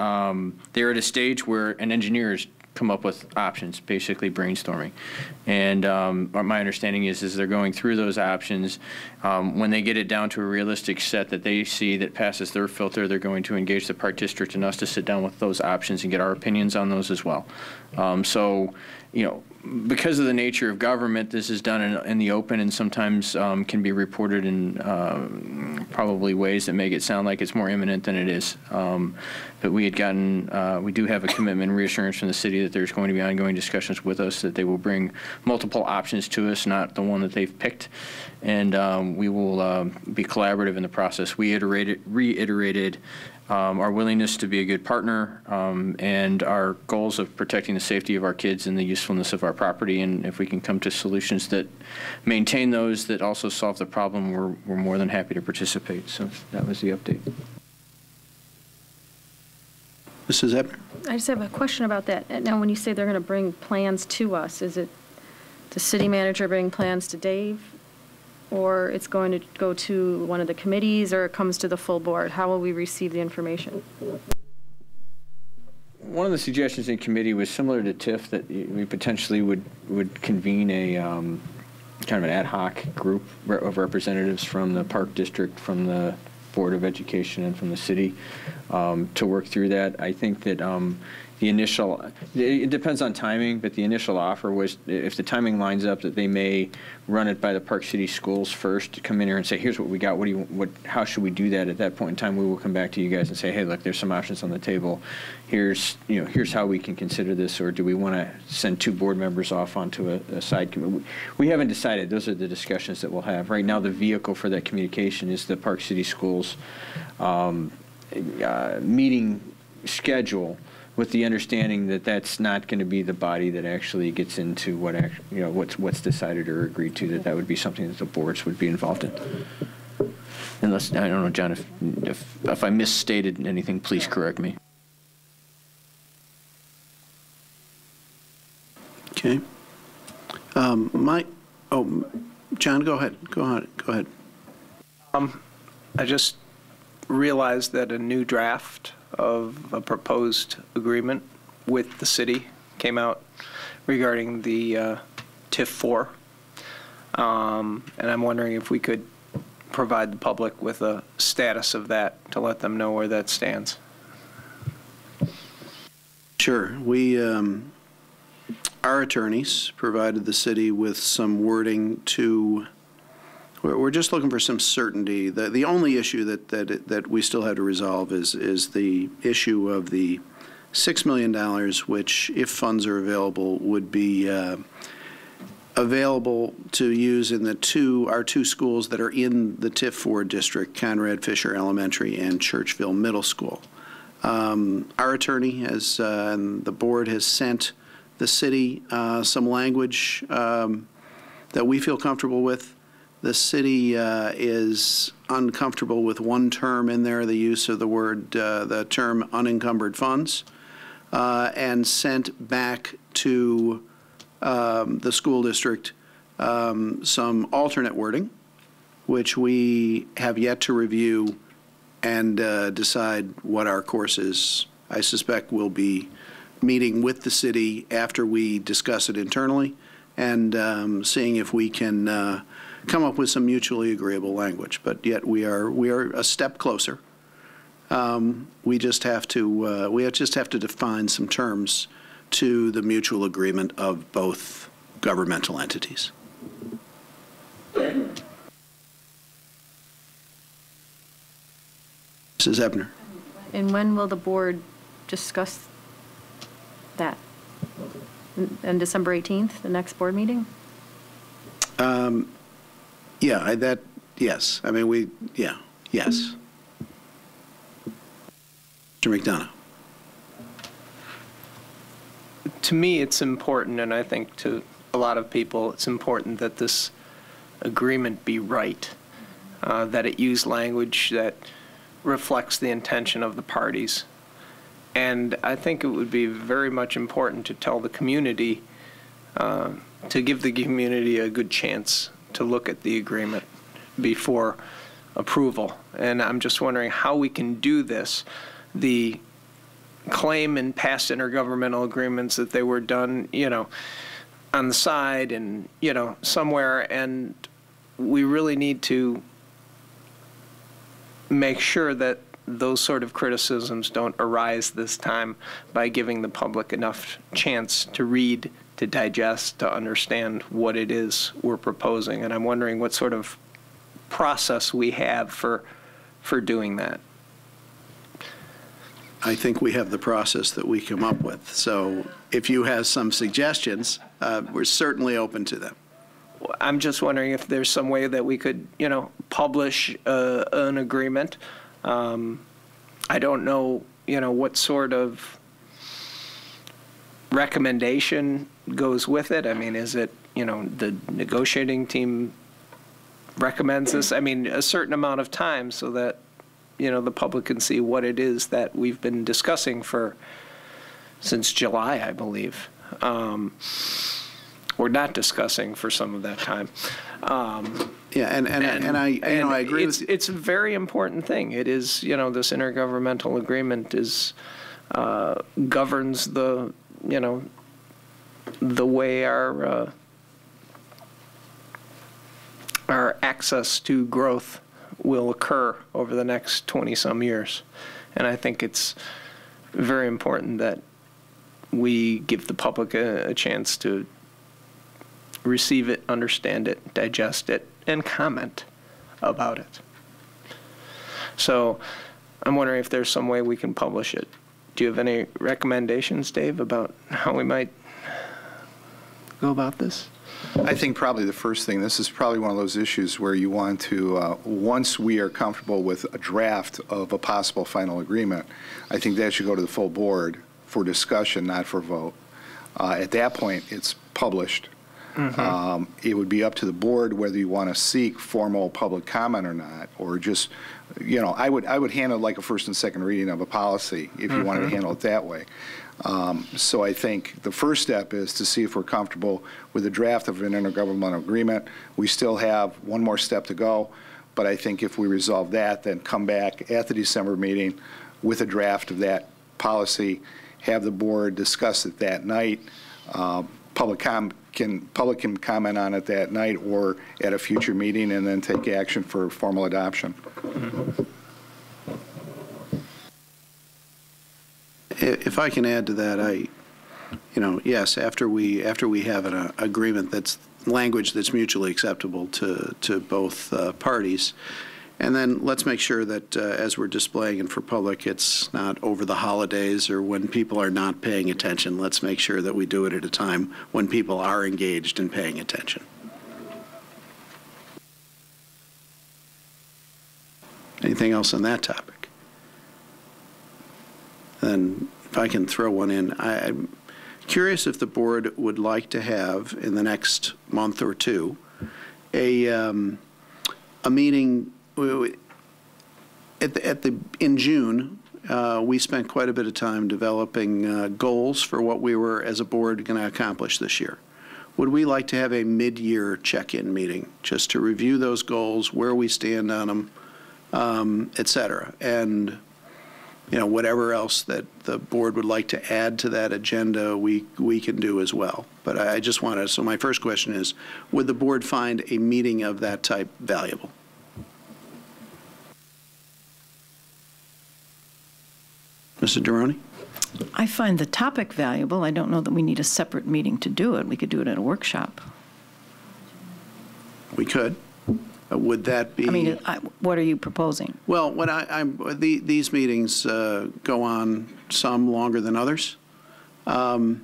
they're at a stage where an engineer is come up with options, basically brainstorming. And my understanding is they're going through those options. When they get it down to a realistic set that they see that passes their filter, they're going to engage the Park District and us to sit down with those options and get our opinions on those as well. So, because of the nature of government, this is done in the open and sometimes can be reported in probably ways that make it sound like it's more imminent than it is. But we had gotten, we do have a commitment and reassurance from the city that there's going to be ongoing discussions with us, that they will bring multiple options to us, not the one that they've picked. And we will be collaborative in the process. We reiterated our willingness to be a good partner and our goals of protecting the safety of our kids and the usefulness of our property. And if we can come to solutions that maintain those that also solve the problem, we're more than happy to participate. So that was the update. Mrs. Ebner? I just have a question about that. Now, when you say they're going to bring plans to us, is it the city manager bringing plans to Dave? Or it's going to go to one of the committees, or it comes to the full board? How will we receive the information? One of the suggestions in committee was similar to TIF, that we potentially would convene a kind of an ad hoc group of representatives from the Park District, from the Board of Education, and from the city to work through that. I think that the initial, it depends on timing, but the initial offer was, if the timing lines up, that they may run it by the Park City Schools first, to come in here and say, here's what we got, how should we do that? At that point in time, we will come back to you guys and say, hey, look, there's some options on the table. Here's how we can consider this, or do we want to send 2 board members off onto a side committee? We haven't decided. Those are the discussions that we'll have. Right now, the vehicle for that communication is the Park City Schools meeting schedule, with the understanding that that's not going to be the body that actually gets into what what's decided or agreed to. That would be something that the boards would be involved in. Unless, I don't know, John, if I misstated anything, please correct me. Okay. John, go ahead. Go ahead. I just realized that a new draft of a proposed agreement with the city came out regarding the TIF 4. And I'm wondering if we could provide the public with a status of that to let them know where that stands. Sure. Our attorneys provided the city with some wording to, we're just looking for some certainty. The only issue that we still have to resolve is the issue of the $6 million, which, if funds are available, would be available to use in our two schools that are in the TIF 4 district, Conrad Fisher Elementary and Churchville Middle School. Our attorney and the board has sent the city some language that we feel comfortable with. The city is uncomfortable with one term in there, the use of the term unencumbered funds, and sent back to the school district some alternate wording, which we have yet to review and decide what our course is. I suspect we'll be meeting with the city after we discuss it internally and seeing if we can come up with some mutually agreeable language. But yet we are a step closer. We just have to define some terms to the mutual agreement of both governmental entities. Mrs. Ebner. And when will the board discuss that? On December 18th, the next board meeting? Yes. I mean, yes. Mr. McDonough. To me, it's important, and I think to a lot of people, it's important that this agreement be right, that it use language that reflects the intention of the parties. And I think it would be very much important to tell the community, to give the community a good chance to look at the agreement before approval. And I'm just wondering how we can do this. The claim in past intergovernmental agreements that they were done, on the side and, somewhere, and we really need to make sure that those sort of criticisms don't arise this time by giving the public enough chance to read, to digest, to understand what it is we're proposing. And I'm wondering what sort of process we have for doing that. I think we have the process that we come up with. So if you have some suggestions, we're certainly open to them. I'm just wondering if there's some way that we could, publish an agreement. I don't know, what sort of recommendation goes with it. I mean, is it, the negotiating team recommends this? I mean, a certain amount of time so that, the public can see what it is that we've been discussing since July, I believe. Or not discussing for some of that time. I agree. It's a very important thing. It is, this intergovernmental agreement governs the, the way our access to growth will occur over the next 20-some years. And I think it's very important that we give the public a chance to receive it, understand it, digest it, and comment about it. So I'm wondering if there's some way we can publish it. Do you have any recommendations, Dave, about how we might go about this? I think probably the first thing, this is probably one of those issues where you want to, once we are comfortable with a draft of a possible final agreement, I think that should go to the full board for discussion, not for vote. At that point, it's published. It would be up to the board whether you want to seek formal public comment or not, or just, I would handle it like a first and second reading of a policy if you wanted to handle it that way. So I think the first step is to see if we're comfortable with the draft of an intergovernmental agreement. We still have one more step to go, but I think if we resolve that, then come back at the December meeting with a draft of that policy, have the board discuss it that night. Public can comment on it that night or at a future meeting, and then take action for formal adoption. If I can add to that, yes, after we have an agreement that's language that's mutually acceptable to both parties, and then let's make sure that as we're displaying it for public, it's not over the holidays or when people are not paying attention. Let's make sure that we do it at a time when people are engaged and paying attention. Anything else on that topic? Then if I can throw one in, I'm curious if the board would like to have in the next month or two a meeting. In June, we spent quite a bit of time developing goals for what we were, as a board, going to accomplish this year. Would we like to have a mid-year check-in meeting just to review those goals, where we stand on them, et cetera, and whatever else that the board would like to add to that agenda, we can do as well. But I just want to, so my first question is, would the board find a meeting of that type valuable? Mr. Durrani? I find the topic valuable. I don't know that we need a separate meeting to do it. We could do it at a workshop. We could. Would that be? I mean, what are you proposing? Well, these meetings go on some longer than others. And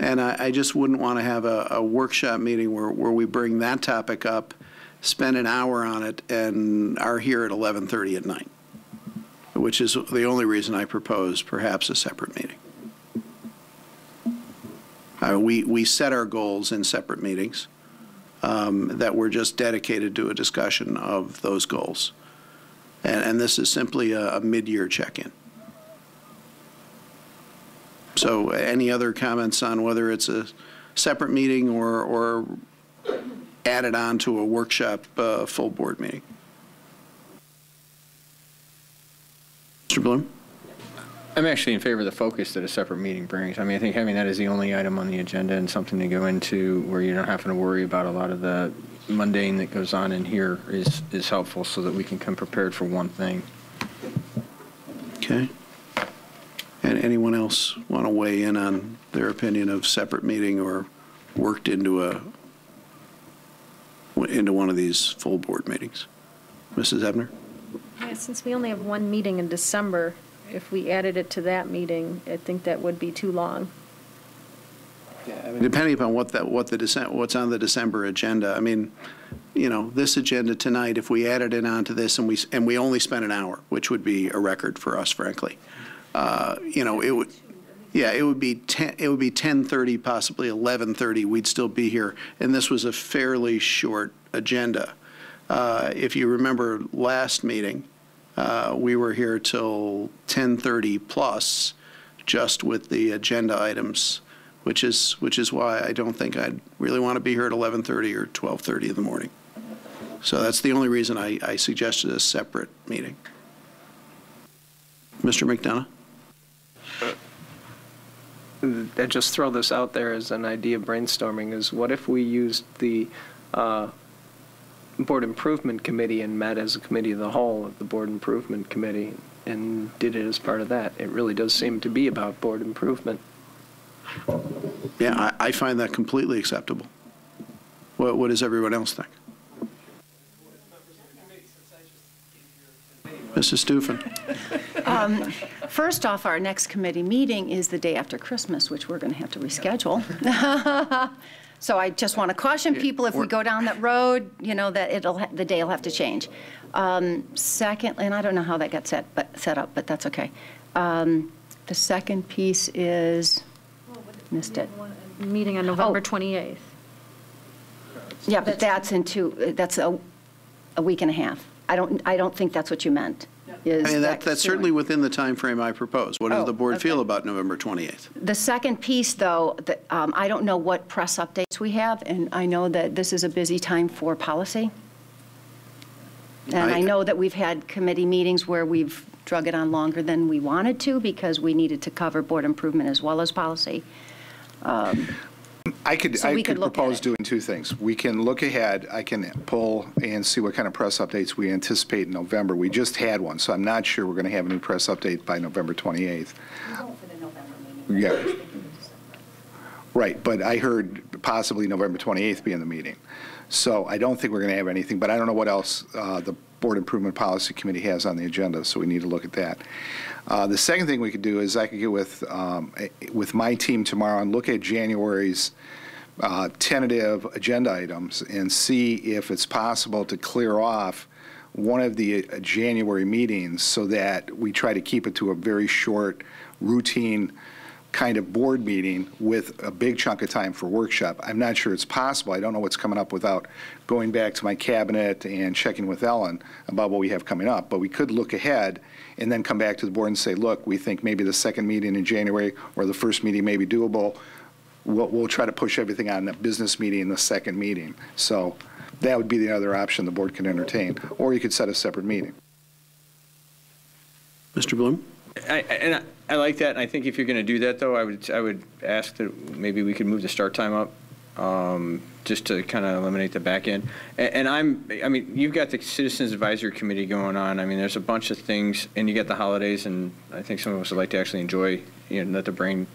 I just wouldn't want to have a workshop meeting where we bring that topic up, spend an hour on it, and are here at 11:30 at night, which is the only reason I propose perhaps a separate meeting. We set our goals in separate meetings that were just dedicated to a discussion of those goals. And this is simply a mid-year check-in. So any other comments on whether it's a separate meeting or added on to a workshop full board meeting? Mr. Bloom? I'm actually in favor of the focus that a separate meeting brings. I mean, I think having that as the only item on the agenda and something to go into where you're not having to worry about a lot of the mundane that goes on in here is helpful, so that we can come prepared for one thing. Okay. And anyone else want to weigh in on their opinion of separate meeting or worked into one of these full board meetings? Mrs. Ebner? Yeah, since we only have one meeting in December, if we added it to that meeting, I think that would be too long. Yeah, I mean, depending upon what's on the December agenda. I mean, this agenda tonight, if we added it onto this and we only spent an hour, which would be a record for us, frankly. It would. Yeah, it would be 10:30, possibly 11:30. We'd still be here, and this was a fairly short agenda. If you remember last meeting, we were here till 10:30 plus, just with the agenda items, which is why I don't think I'd really want to be here at 11:30 or 12:30 in the morning. So that's the only reason I suggested a separate meeting. Mr. McDonough? I just throw this out there as an idea brainstorming, is what if we used the Board Improvement Committee and met as a committee of the whole of the Board Improvement Committee and did it as part of that? It really does seem to be about board improvement. Yeah, I find that completely acceptable. What does everyone else think? Mrs. Stufen. First off, our next committee meeting is the day after Christmas, which we're going to have to reschedule. So I just want to caution people, if we go down that road, that the day will have to change. Second, and I don't know how that got set up, but that's okay. The second piece is, missed it. Meeting on November 28th. Yeah, but that's a week and a half. I don't think that's what you meant. I mean, that's certainly within the time frame I proposed. What does the board feel about November 28th? The second piece, though, I don't know what press updates we have, and I know that this is a busy time for policy. And I know that we've had committee meetings where we've drug it on longer than we wanted to because we needed to cover board improvement as well as policy. I could propose doing two things. We can look ahead. I can pull and see what kind of press updates we anticipate in November. We just had one, so I'm not sure we're going to have a new press update by November 28th. Yeah. Right, but I heard possibly November 28th being the meeting. So I don't think we're going to have anything, but I don't know what else the Board Improvement Policy Committee has on the agenda, so we need to look at that. The second thing we could do is I could get with my team tomorrow and look at January's tentative agenda items and see if it's possible to clear off one of the January meetings so that we try to keep it to a very short, routine kind of board meeting with a big chunk of time for workshop. I'm not sure it's possible. I don't know what's coming up without going back to my cabinet and checking with Ellen about what we have coming up. But we could look ahead and then come back to the board and say, look, we think maybe the second meeting in January or the first meeting may be doable. We'll try to push everything on the business meeting in the second meeting. So that would be the other option the board can entertain. Or you could set a separate meeting. Mr. Bloom? I like that, and I think if you're going to do that, though, I would ask that maybe we could move the start time up, just to kind of eliminate the back end. And I mean, you've got the Citizens Advisory Committee going on. I mean, there's a bunch of things, and you got the holidays, and I think some of us would like to actually enjoy, let the brain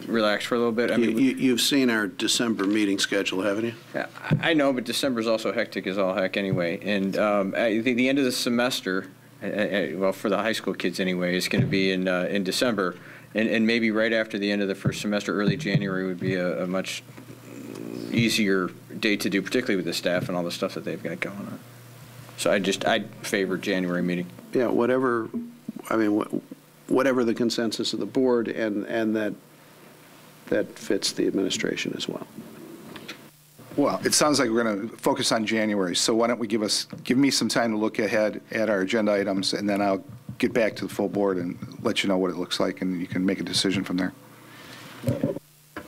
relax for a little bit. I mean, you've seen our December meeting schedule, haven't you? Yeah, I know, but December's also hectic as all heck anyway. And I think the end of the semester, well, for the high school kids anyway, is going to be in December, and maybe right after the end of the first semester, early January would be a much easier date to do, particularly with the staff and all the stuff that they've got going on. So I'd favor January meeting. Yeah, whatever the consensus of the board, and that fits the administration as well. Well, it sounds like we're going to focus on January, so why don't we give me some time to look ahead at our agenda items, and then I'll get back to the full board and let you know what it looks like, and you can make a decision from there.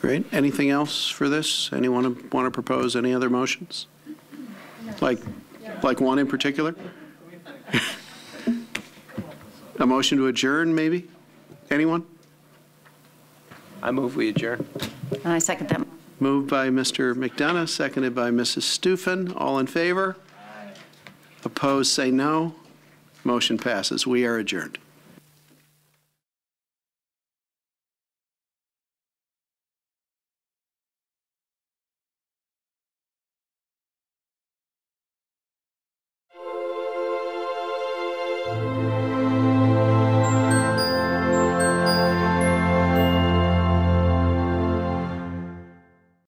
Great. Anything else for this? Anyone want to propose any other motions? Like one in particular? A motion to adjourn, maybe? Anyone? I move we adjourn. And I second that. Moved by Mr. McDonough, seconded by Mrs. Stufen. All in favor? Opposed, say no. Motion passes. We are adjourned.